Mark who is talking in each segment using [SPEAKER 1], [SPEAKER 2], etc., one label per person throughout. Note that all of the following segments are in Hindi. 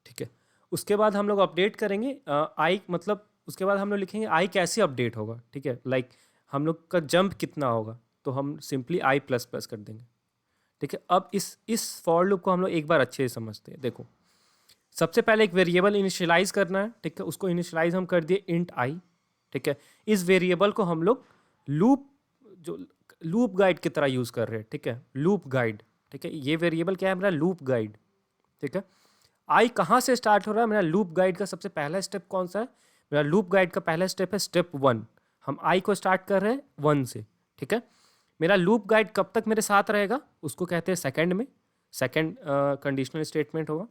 [SPEAKER 1] ठीक है। उसके बाद हम लोग अपडेट करेंगे आई, मतलब उसके बाद हम लोग लिखेंगे आई कैसे अपडेट होगा, ठीक है। लाइक हम लोग का जंप कितना होगा, तो हम सिंपली आई प्लस प्लस कर देंगे, ठीक है। अब इस फॉर लूप को हम लोग एक बार अच्छे से समझते हैं। देखो, सबसे पहले एक वेरिएबल इनिशियलाइज करना है, ठीक है। उसको इनिशियलाइज हम कर दिए इंट आई, ठीक है। इस वेरिएबल को हम लोग लूप, जो लूप गाइड की तरह यूज कर रहे हैं, ठीक है। लूप गाइड, ठीक है। ये वेरिएबल क्या है, मेरा लूप गाइड, ठीक है। आई कहाँ से स्टार्ट हो रहा है, मेरा लूप गाइड का सबसे पहला स्टेप कौन सा है, मेरा लूप गाइड का पहला स्टेप है स्टेप 1। हम आई को स्टार्ट कर रहे हैं 1 से, ठीक है। मेरा लूप गाइड कब तक मेरे साथ रहेगा, उसको कहते हैं सेकंड में, सेकंड कंडीशनल स्टेटमेंट होगा।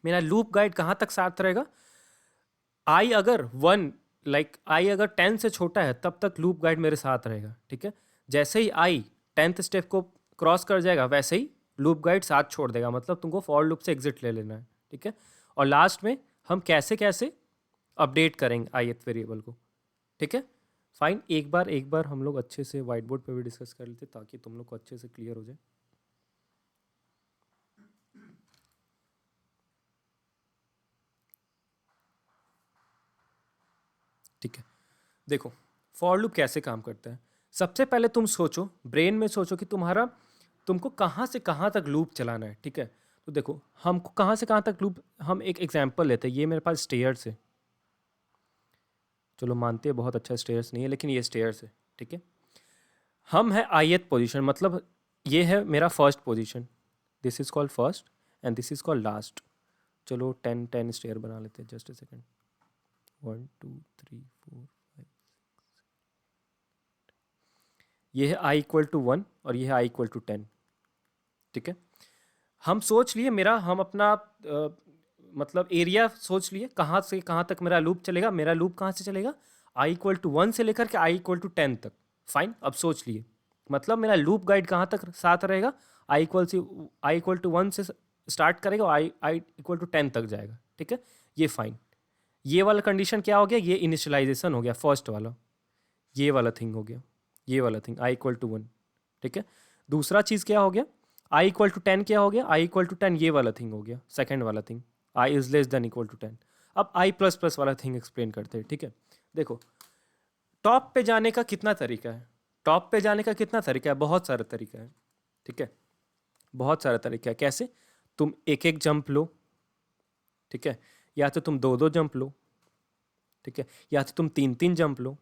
[SPEAKER 1] मेरा लूप गाइड कहाँ तक साथ रहेगा, आई अगर 1, लाइक आई अगर 10 से छोटा है तब तक लूप गाइड मेरे साथ रहेगा, ठीक है। जैसे ही आई 10th स्टेप को क्रॉस कर जाएगा वैसे ही लूप गाइड साथ छोड़ देगा, मतलब तुमको फॉर लूप से एग्जिट ले लेना है, ठीक है। और लास्ट में हम कैसे कैसे अपडेट करेंगे ith वेरिएबल को, ठीक है। फाइन, एक बार हम लोग अच्छे से व्हाइट बोर्ड पे भी डिस्कस कर लेते ताकि तुम लोग को अच्छे से क्लियर हो जाए। ठीक है, देखो फॉर लूप कैसे काम करता है। सबसे पहले तुम सोचो, ब्रेन में सोचो कि तुमको कहाँ से कहाँ तक लूप चलाना है, ठीक है। तो देखो हमको कहाँ से कहाँ तक लूप, हम एक एग्जांपल लेते हैं। ये मेरे पास स्टेयर्स है, चलो मानते हैं बहुत अच्छा स्टेयर्स नहीं है लेकिन ये स्टेयर्स है, ठीक है। हम है ith पोजीशन, मतलब ये है मेरा first position, this is called first and this is called last. चलो 10 स्टेयर बना लेते हैं, जस्ट ए सेकेंड। 1 2 3 4 5, ये है i इक्वल टू 1 और ये है i इक्वल टू 10, ठीक है। हम सोच लिए मेरा, हम अपना मतलब एरिया सोच लिए कहाँ से कहाँ तक मेरा लूप चलेगा। मेरा लूप कहाँ से चलेगा, i इक्वल टू 1 से लेकर के i इक्वल टू 10 तक। फाइन, अब सोच लिए मतलब मेरा लूप गाइड कहाँ तक साथ रहेगा, i इक्वल टू 1 से स्टार्ट करेगा और i इक्वल टू 10 तक जाएगा, ठीक है। ये फाइन, ये वाला कंडीशन क्या हो गया, ये इनिशियलाइजेशन हो गया फर्स्ट वाला, ये वाला थिंग हो गया, ये वाला थिंग i इक्वल टू 1, ठीक है। दूसरा चीज़ क्या हो गया, i इक्वल टू 10 क्या हो गया, i इक्वल टू 10 ये वाला थिंग हो गया, सेकंड वाला thing, i is less than equal to 10। अब i प्लस प्लस वाला थिंग एक्सप्लेन करते हैं, ठीक है। देखो टॉप पे जाने का कितना तरीका है, टॉप पे जाने का कितना तरीका है, बहुत सारा तरीका है, ठीक है। बहुत सारा तरीका है। कैसे, तुम एक एक जंप लो, ठीक है, या तो तुम दो दो जंप लो, ठीक है, या तो तुम तीन तीन जंप लो,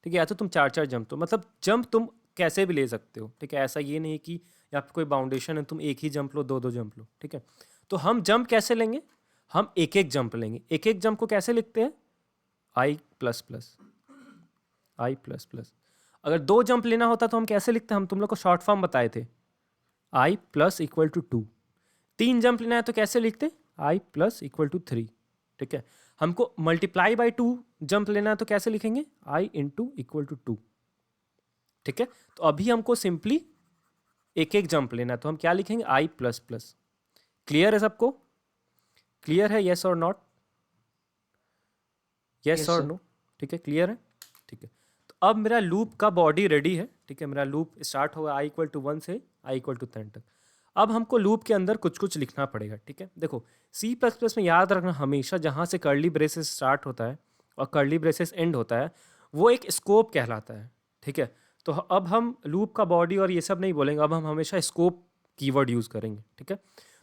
[SPEAKER 1] ठीक है, या तो तुम चार चार जंप लो। मतलब जंप तुम कैसे भी ले सकते हो, ठीक है। ऐसा ये नहीं कि या फिर कोई बाउंडेशन है तुम एक ही जंप लो, दो दो जंप लो, ठीक है। तो हम जंप कैसे लेंगे, हम एक एक जंप लेंगे। एक एक जंप को कैसे लिखते हैं, आई प्लस प्लस, आई प्लस प्लस। अगर दो जंप लेना होता तो हम कैसे लिखते हैं, हम तुम लोग को शॉर्ट फॉर्म बताए थे, आई प्लस इक्वल टू 2। तीन जंप लेना है तो कैसे लिखते, आई प्लस इक्वल टू 3, ठीक है। हमको मल्टीप्लाई बाई 2 जंप लेना है तो कैसे लिखेंगे, आई इंटू इक्वल टू 2, ठीक है। तो अभी हमको सिंपली एक एक जंप लेना है तो हम क्या लिखेंगे, आई प्लस प्लस। क्लियर है सबको, क्लियर है, यस और नॉट, यस
[SPEAKER 2] यस
[SPEAKER 1] और
[SPEAKER 2] सर।
[SPEAKER 1] नो, ठीक है, क्लियर है, ठीक है। तो अब मेरा लूप का बॉडी रेडी है, ठीक है। मेरा लूप स्टार्ट होगा आई इक्वल टू 1 से आई इक्वल टू 10 तक। अब हमको लूप के अंदर कुछ कुछ लिखना पड़ेगा, ठीक है। देखो सी प्लस प्लस में याद रखना, हमेशा जहाँ से कर्ली ब्रेसेस स्टार्ट होता है और कर्ली ब्रेसेस एंड होता है वो एक स्कोप कहलाता है, ठीक है। तो अब हम लूप का बॉडी और ये सब नहीं बोलेंगे, अब हम हमेशा स्कोप कीवर्ड यूज़ करेंगे, ठीक है।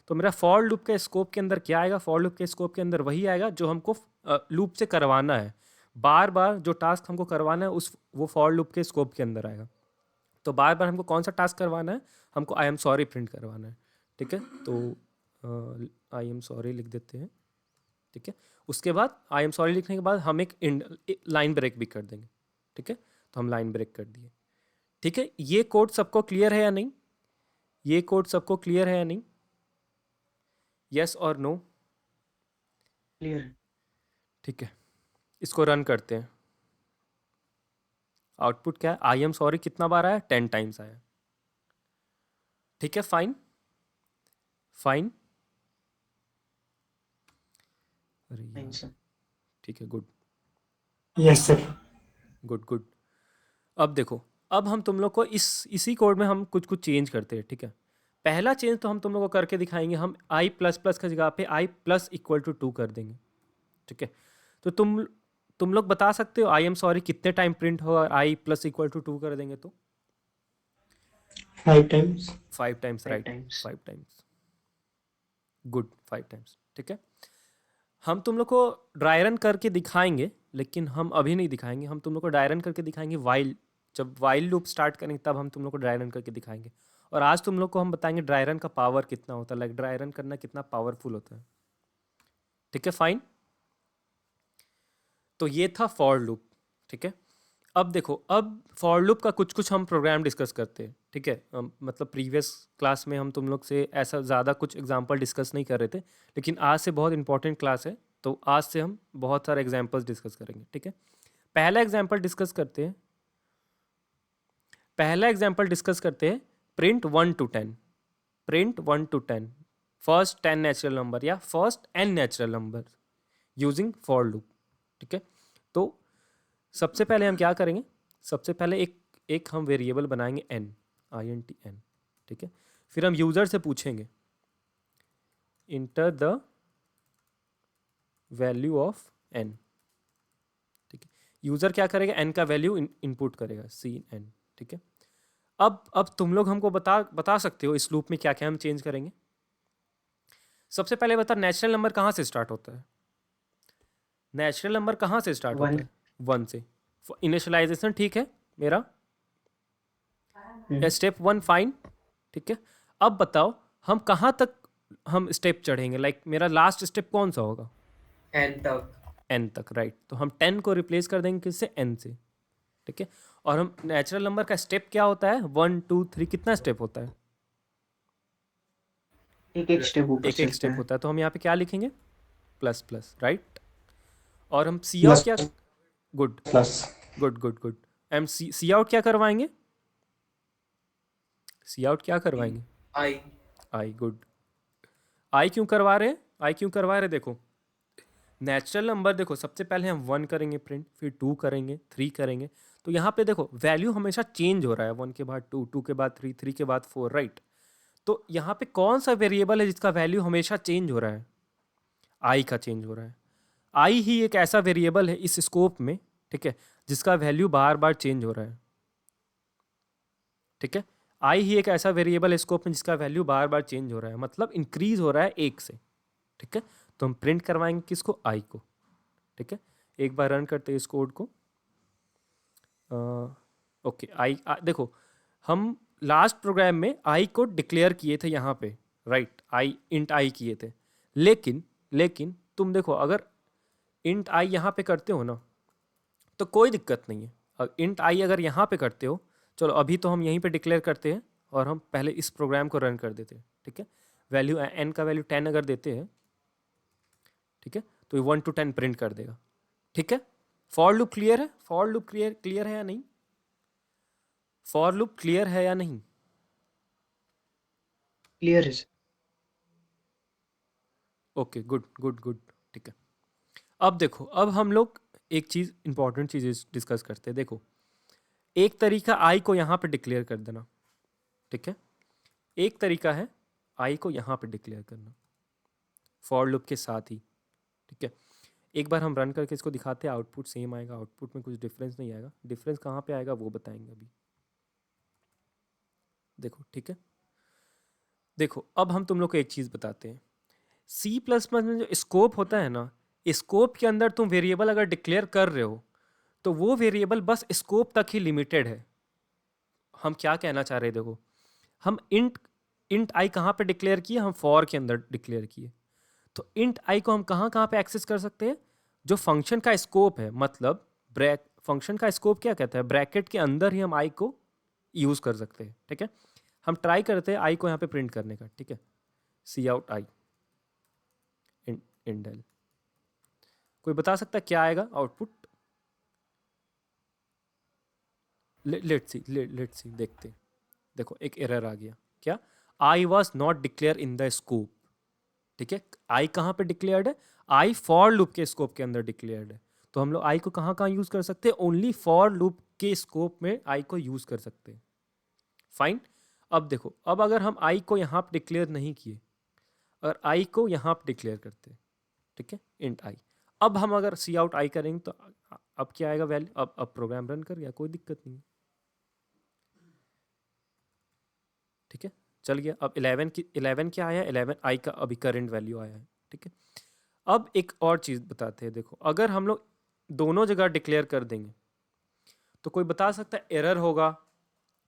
[SPEAKER 1] तो मेरा फॉर लूप के स्कोप के अंदर क्या आएगा, फॉर लूप के स्कोप के अंदर वही आएगा जो हमको लूप से करवाना है, बार बार जो टास्क हमको करवाना है उस वो फॉर लूप के स्कोप के अंदर आएगा। तो बार बार हमको कौन सा टास्क करवाना है, हमको आई एम सॉरी प्रिंट करवाना है, ठीक है। तो आई एम सॉरी लिख देते हैं, ठीक है। उसके बाद आई एम सॉरी लिखने के बाद हम एक लाइन ब्रेक भी कर देंगे, ठीक है। तो हम लाइन ब्रेक कर दिए, ठीक है। ये कोड सबको क्लियर है या नहीं, ये कोड सबको क्लियर है या नहीं, यस और नो,
[SPEAKER 2] क्लियर है।
[SPEAKER 1] ठीक है। इसको रन करते हैं, आउटपुट क्या है, आई एम सॉरी कितना बार आया, 10 टाइम्स आया, ठीक है। फाइन, फाइन, अरे
[SPEAKER 2] थैंक
[SPEAKER 1] यार,
[SPEAKER 2] सर।
[SPEAKER 1] ठीक है, good,
[SPEAKER 3] yes sir.
[SPEAKER 1] Good good. अब देखो, अब हम तुम लोग को इसी कोड में हम कुछ कुछ चेंज करते हैं, ठीक है। पहला चेंज तो हम तुम लोगों को करके दिखाएंगे, हम आई प्लस प्लस की जगह पे आई प्लस इक्वल टू 2 कर देंगे, ठीक है। तो तुम लोग बता सकते हो आई एम सॉरी कितने टाइम प्रिंट होगा आई प्लस इक्वल टू 2 कर देंगे तो?
[SPEAKER 3] 5 times.
[SPEAKER 1] 5 times,
[SPEAKER 2] 5
[SPEAKER 1] right,
[SPEAKER 2] times.
[SPEAKER 1] 5 times, good, 5 times, ठीक है। हम तुम लोग को ड्राई रन करके दिखाएंगे, लेकिन हम अभी नहीं दिखाएंगे, हम तुम लोग को ड्राई रन करके दिखाएंगे वाइल, जब वाइल लूप स्टार्ट करेंगे तब हम तुम लोग को ड्राई रन करके दिखाएंगे। और आज तुम लोग को हम बताएंगे ड्राई रन का पावर कितना होता है, लाइक ड्राई रन करना कितना पावरफुल होता है, ठीक है, फाइन। तो ये था फॉर लूप, ठीक है। अब देखो, अब फॉर लूप का कुछ कुछ हम प्रोग्राम डिस्कस करते हैं, ठीक है। मतलब प्रीवियस क्लास में हम तुम लोग से ऐसा ज़्यादा कुछ एग्जांपल डिस्कस नहीं कर रहे थे, लेकिन आज से बहुत इंपॉर्टेंट क्लास है, तो आज से हम बहुत सारे एग्जांपल्स डिस्कस करेंगे, ठीक है। पहला एग्जांपल डिस्कस करते हैं, print 1 to 10, print 1 to 10, first 10 natural number या first n natural number using for loop, ठीक है। तो सबसे पहले हम क्या करेंगे, सबसे पहले एक हम वेरिएबल बनाएंगे n, int n, ठीक है। फिर हम यूज़र से पूछेंगे enter the value of n, ठीक है। यूज़र क्या करेगा, n का वैल्यू इनपुट करेगा, सी n, ठीक है। अब तुम लोग हमको बता सकते हो इस लूप में क्या क्या हम चेंज करेंगे। सबसे पहले बता, नेचुरल नंबर कहाँ से स्टार्ट होता है? नेचुरल नंबर कहाँ से स्टार्ट होता
[SPEAKER 2] 1.
[SPEAKER 1] है? 1 से। इनिशियलाइजेशन ठीक है मेरा, स्टेप 1 फाइन, ठीक है। अब बताओ हम कहाँ तक हम स्टेप चढ़ेंगे, लाइक मेरा लास्ट स्टेप कौन सा होगा? n तक, राइट। तो हम 10 को रिप्लेस कर देंगे किससे? n से, ठीक है। और हम नेचुरल नंबर का स्टेप क्या होता है? 1 2 3, कितना स्टेप होता है?
[SPEAKER 2] एक स्टेप ऊपर
[SPEAKER 1] एक
[SPEAKER 2] चलता
[SPEAKER 1] स्टेप
[SPEAKER 2] है.
[SPEAKER 1] होता है, तो हम यहाँ पे क्या लिखेंगे? Plus plus, right. और हम सी आउट
[SPEAKER 3] Plus
[SPEAKER 1] क्या, good
[SPEAKER 3] plus.
[SPEAKER 1] Good good good, हम सी आउट क्या करवाएंगे? सी आउट क्या करवाएंगे? आई, गुड। आई क्यों करवा रहे हैं? आई क्यों करवा रहे हैं? देखो, नेचुरल नंबर देखो, सबसे पहले हम 1 करेंगे प्रिंट, फिर 2 करेंगे, 3 करेंगे, तो यहाँ पे देखो वैल्यू हमेशा चेंज हो रहा है, 1 के बाद 2, 2 के बाद 3, 3 के बाद 4, राइट। तो यहाँ पे कौन सा वेरिएबल है जिसका वैल्यू हमेशा चेंज हो रहा है? आई का चेंज हो रहा है। आई ही एक ऐसा वेरिएबल है इस स्कोप में, ठीक है, जिसका वैल्यू बार बार चेंज हो रहा है, ठीक है। आई ही एक ऐसा वेरिएबल है स्कोप में जिसका वैल्यू बार बार चेंज हो रहा है, मतलब इंक्रीज हो रहा है 1 से, ठीक है। तो हम प्रिंट करवाएंगे किसको? आई को, ठीक है। एक बार रन करते हैं इस कोड को। ओके, देखो, हम लास्ट प्रोग्राम में आई को डिक्लेयर किए थे यहाँ पे, राइट, आई इंट आई किए थे, लेकिन तुम देखो, अगर इंट आई यहाँ पे करते हो ना तो कोई दिक्कत नहीं है। इंट आई अगर यहाँ पे करते हो, चलो अभी तो हम यहीं पे डिक्लेयर करते हैं और हम पहले इस प्रोग्राम को रन कर देते हैं, ठीक है। वैल्यू एन का वैल्यू 10 अगर देते हैं, ठीक है, तो ये 1 to 10 प्रिंट कर देगा, ठीक है। फॉर लूप क्लियर है? फॉर लूप क्लियर है या नहीं? फॉर लूप क्लियर है या नहीं?
[SPEAKER 2] क्लियर है.
[SPEAKER 1] ओके, गुड गुड गुड, ठीक है। अब देखो, अब हम लोग एक चीज़, इंपॉर्टेंट चीज़ डिस्कस करते हैं। देखो, एक तरीका आई को यहाँ पे डिक्लेयर कर देना, ठीक है। एक तरीका है आई को यहाँ पे डिक्लेयर करना फॉर लूप के साथ ही, ठीक है। एक बार हम रन करके इसको दिखाते हैं, आउटपुट सेम आएगा, आउटपुट में कुछ डिफरेंस नहीं आएगा। डिफरेंस कहाँ पे आएगा वो बताएंगे अभी, देखो, ठीक है। देखो, अब हम तुम लोग को एक चीज़ बताते हैं, सी प्लस प्लस में जो स्कोप होता है ना, स्कोप के अंदर तुम वेरिएबल अगर डिक्लेयर कर रहे हो तो वो वेरिएबल बस स्कोप तक ही लिमिटेड है। हम क्या कहना चाह रहे हैं, देखो, हम इंट आई कहाँ पे डिक्लेयर किए? हम फॉर के अंदर डिक्लेयर किए। तो इंट आई को हम कहाँ कहाँ पे एक्सेस कर सकते हैं? जो फंक्शन का स्कोप है, मतलब फंक्शन का स्कोप क्या कहता है? ब्रैकेट के अंदर ही हम आई को यूज़ कर सकते हैं, ठीक है। हम ट्राई करते हैं आई को यहाँ पे प्रिंट करने का, ठीक है। सी आउट आई इंडेल, कोई बता सकता है क्या आएगा आउटपुट? लेट्स सी, देखते हैं। देखो, एक एरर आ गया, क्या? I was not declare in the scope, ठीक है। आई कहाँ पे डिक्लेयर्ड है? आई फॉर लूप के स्कोप के अंदर डिक्लेयर्ड है। तो हम लोग आई को कहाँ कहाँ यूज़ कर सकते हैं? ओनली फॉर लूप के स्कोप में आई को यूज़ कर सकते हैं, फाइन। अब देखो, अब अगर हम आई को यहाँ पे डिक्लेयर नहीं किए, अगर आई को यहाँ पे डिक्लेयर करते हैं, ठीक है, इंट आई, अब हम अगर सी आउट आई करेंगे तो अब क्या आएगा वैल्यू, अब प्रोग्राम रन कर गया, कोई दिक्कत नहीं है, ठीक है, चल गया। अब 11 क्या आया, 11 आई का अभी करंट वैल्यू आया है, ठीक है। अब एक और चीज़ बताते हैं, देखो अगर हम लोग दोनों जगह डिक्लेयर कर देंगे तो कोई बता सकता है एरर होगा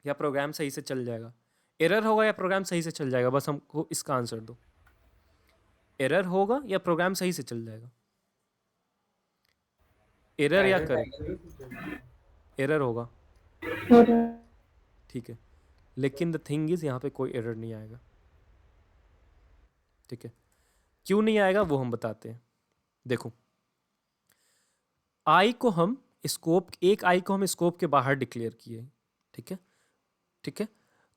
[SPEAKER 1] या प्रोग्राम सही से चल जाएगा, एरर होगा या प्रोग्राम सही से चल जाएगा, बस हमको इसका आंसर दो, एरर होगा या प्रोग्राम सही से चल जाएगा, एरर या करेक्ट, एरर होगा, ठीक है। लेकिन द थिंग इज यहाँ पे कोई एरर नहीं आएगा, ठीक है। क्यों नहीं आएगा वो हम बताते हैं। देखो आई को हम स्कोप, एक आई को हम स्कोप के बाहर डिक्लेयर किए, ठीक है, ठीक है।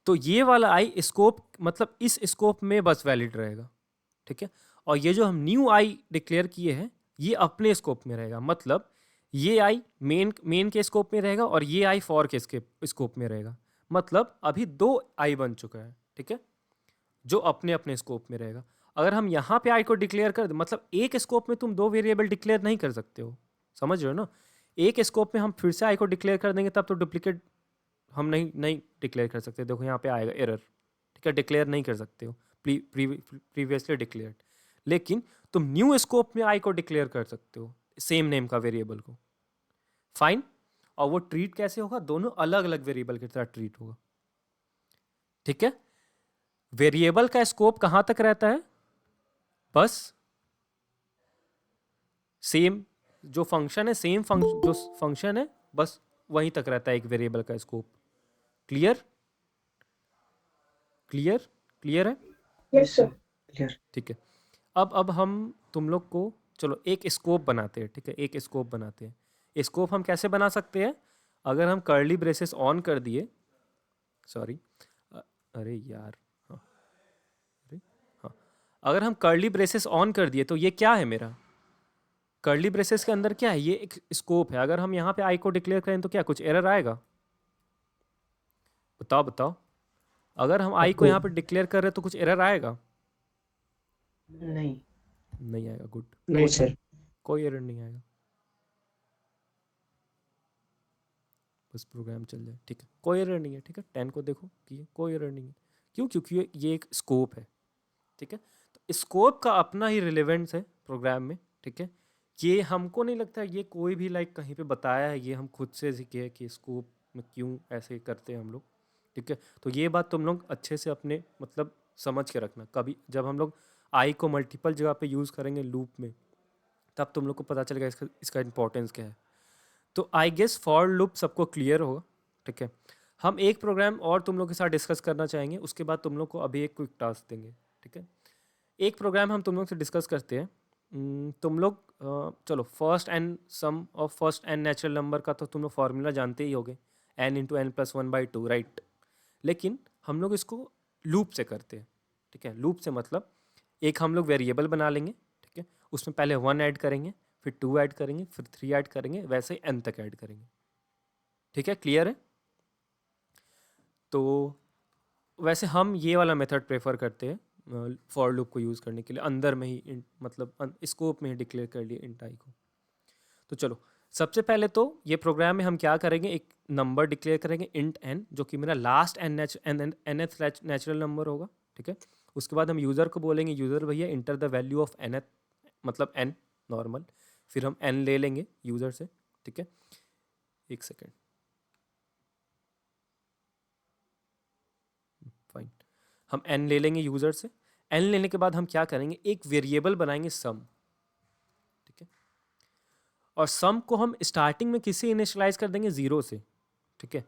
[SPEAKER 1] तो ये वाला आई स्कोप मतलब इस स्कोप में बस वैलिड रहेगा, ठीक है। और ये जो हम न्यू आई डिक्लेयर किए हैं ये अपने स्कोप में रहेगा, मतलब ये आई मेन के स्कोप में रहेगा और ये आई फॉर के स्कोप में रहेगा, मतलब अभी दो आई बन चुका है, ठीक है, जो अपने अपने स्कोप में रहेगा। अगर हम यहाँ पे आई को डिक्लेयर कर दें, मतलब एक स्कोप में तुम दो वेरिएबल डिक्लेयर नहीं कर सकते हो, समझ रहे हो ना। एक स्कोप में हम फिर से आई को डिक्लेयर कर देंगे तब तो डुप्लीकेट हम नहीं डिक्लेयर कर सकते। देखो यहाँ पे आएगा एरर, ठीक है, डिक्लेयर नहीं कर सकते हो प्रीवियसली डिक्लेयर्ड। लेकिन तुम न्यू स्कोप में आई को डिक्लेयर कर सकते हो सेम नेम का वेरिएबल को, फाइन। और वो ट्रीट कैसे होगा, दोनों अलग अलग वेरिएबल की तरह ट्रीट होगा, ठीक है। वेरिएबल का स्कोप कहां तक रहता है, बस सेम जो फंक्शन है, सेम जो फंक्शन है बस वहीं तक रहता है एक वेरिएबल का स्कोप। क्लियर, क्लियर, क्लियर है,
[SPEAKER 2] यस सर, क्लियर।
[SPEAKER 1] ठीक है। अब हम तुम लोग को चलो एक स्कोप बनाते हैं, ठीक है, एक स्कोप बनाते हैं। स्कोप हम कैसे बना सकते हैं, अगर हम कर्ली ब्रेसेस ऑन कर दिए, सॉरी अरे यार, हाँ, अरे हाँ, अगर हम कर्ली ब्रेसेस ऑन कर दिए तो ये क्या है, मेरा कर्ली ब्रेसेस के अंदर क्या है, ये एक स्कोप है। अगर हम यहाँ पे आई को डिक्लेयर करें तो क्या कुछ एरर आएगा, बताओ बताओ। अगर हम आई को यहाँ पे डिक्लेयर कर रहे हैं तो कुछ एरर आएगा,
[SPEAKER 2] नहीं,
[SPEAKER 1] नहीं आएगा, गुड,
[SPEAKER 3] नहीं सर।
[SPEAKER 1] कोई एरर नहीं आएगा, बस प्रोग्राम चल जाए, ठीक है, कोई एरर नहीं है, ठीक है। 10 को देखो कि कोई एरर नहीं है, क्यों, क्योंकि ये एक स्कोप है, ठीक है। तो स्कोप का अपना ही रिलेवेंस है प्रोग्राम में, ठीक है। ये हमको नहीं लगता ये कोई भी लाइक कहीं पे बताया है, ये हम खुद से सीखे हैं कि स्कोप में क्यों ऐसे करते हैं हम लोग, ठीक है। तो ये बात तुम लोग अच्छे से अपने मतलब समझ के रखना, कभी जब हम लोग आई को मल्टीपल जगह पे यूज़ करेंगे लूप में तब तुम लोग को पता चलेगा इसका इंपॉर्टेंस क्या है। तो आई गेस फॉर लूप सबको क्लियर होगा, ठीक है। हम एक प्रोग्राम और तुम लोग के साथ डिस्कस करना चाहेंगे, उसके बाद तुम लोग को अभी एक क्विक टास्क देंगे, ठीक है। एक प्रोग्राम हम तुम लोग से डिस्कस करते हैं। तुम लोग चलो first n sum of first n natural number का तो तुम लोग फार्मूला जानते ही होगे, n into n plus 1/2, right. लेकिन हम लोग इसको लूप से करते हैं, ठीक है। लूप से मतलब एक हम लोग वेरिएबल बना लेंगे, ठीक है, उसमें पहले 1 ऐड करेंगे, फिर 2 ऐड करेंगे, फिर 3 ऐड करेंगे, वैसे ही n तक ऐड करेंगे, ठीक है, क्लियर है। तो वैसे हम ये वाला मेथड प्रेफर करते हैं फॉर लूप को यूज़ करने के लिए, अंदर में ही मतलब स्कोप में ही डिक्लेयर कर लिए इंट आई को। तो चलो सबसे पहले तो ये प्रोग्राम में हम क्या करेंगे, एक नंबर डिक्लेयर करेंगे इंट n, जो कि मेरा लास्ट nth नेचुरल नंबर होगा, ठीक है। उसके बाद हम यूज़र को बोलेंगे यूज़र भैया enter the value of nth, मतलब n नॉर्मल, फिर हम n ले लेंगे यूज़र से, ठीक है। एक सेकेंड, फाइन, हम n ले लेंगे यूज़र से। n लेने के बाद हम क्या करेंगे, एक वेरिएबल बनाएंगे सम, ठीक है। और सम को हम स्टार्टिंग में किससे इनिशियलाइज कर देंगे, 0 से, ठीक है।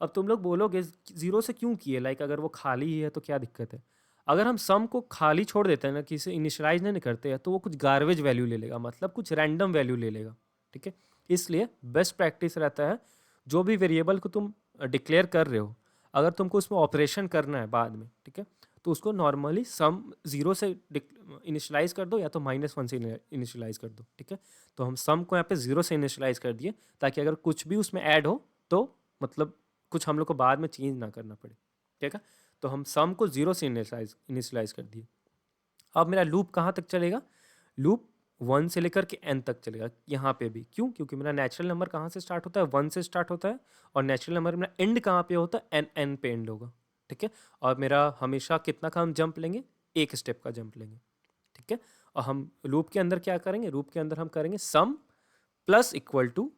[SPEAKER 1] अब तुम लोग बोलोगे 0 से क्यों किए, लाइक अगर वो खाली ही है तो क्या दिक्कत है। अगर हम सम को खाली छोड़ देते हैं ना, किसी इनिशियलाइज नहीं करते हैं, तो वो कुछ गार्बेज वैल्यू ले लेगा, मतलब कुछ रैंडम वैल्यू ले लेगा, ठीक है। इसलिए बेस्ट प्रैक्टिस रहता है जो भी वेरिएबल को तुम डिक्लेयर कर रहे हो, अगर तुमको उसमें ऑपरेशन करना है बाद में, ठीक है, तो उसको नॉर्मली सम 0 से इनिशियलाइज कर दो या तो -1 से इनिशियलाइज कर दो, ठीक है। तो हम सम को यहाँ पे 0 से इनिशियलाइज कर दिए ताकि अगर कुछ भी उसमें ऐड हो तो मतलब कुछ हम लोग को बाद में चेंज ना करना पड़े, ठीक है। तो हम सम को 0 से इनिशियलाइज कर दिए। अब मेरा लूप कहाँ तक चलेगा? लूप 1 से लेकर के n तक चलेगा। यहाँ पे भी क्यों? क्योंकि मेरा नेचुरल नंबर कहाँ से स्टार्ट होता है? 1 से स्टार्ट होता है, और नेचुरल नंबर मेरा एंड कहाँ पे होता है? n पे एंड होगा, ठीक है। और मेरा हमेशा कितना का हम जंप लेंगे? एक स्टेप का जंप लेंगे, ठीक है। और हम लूप के अंदर क्या करेंगे? लूप के अंदर हम करेंगे सम प्लस इक्वल टू,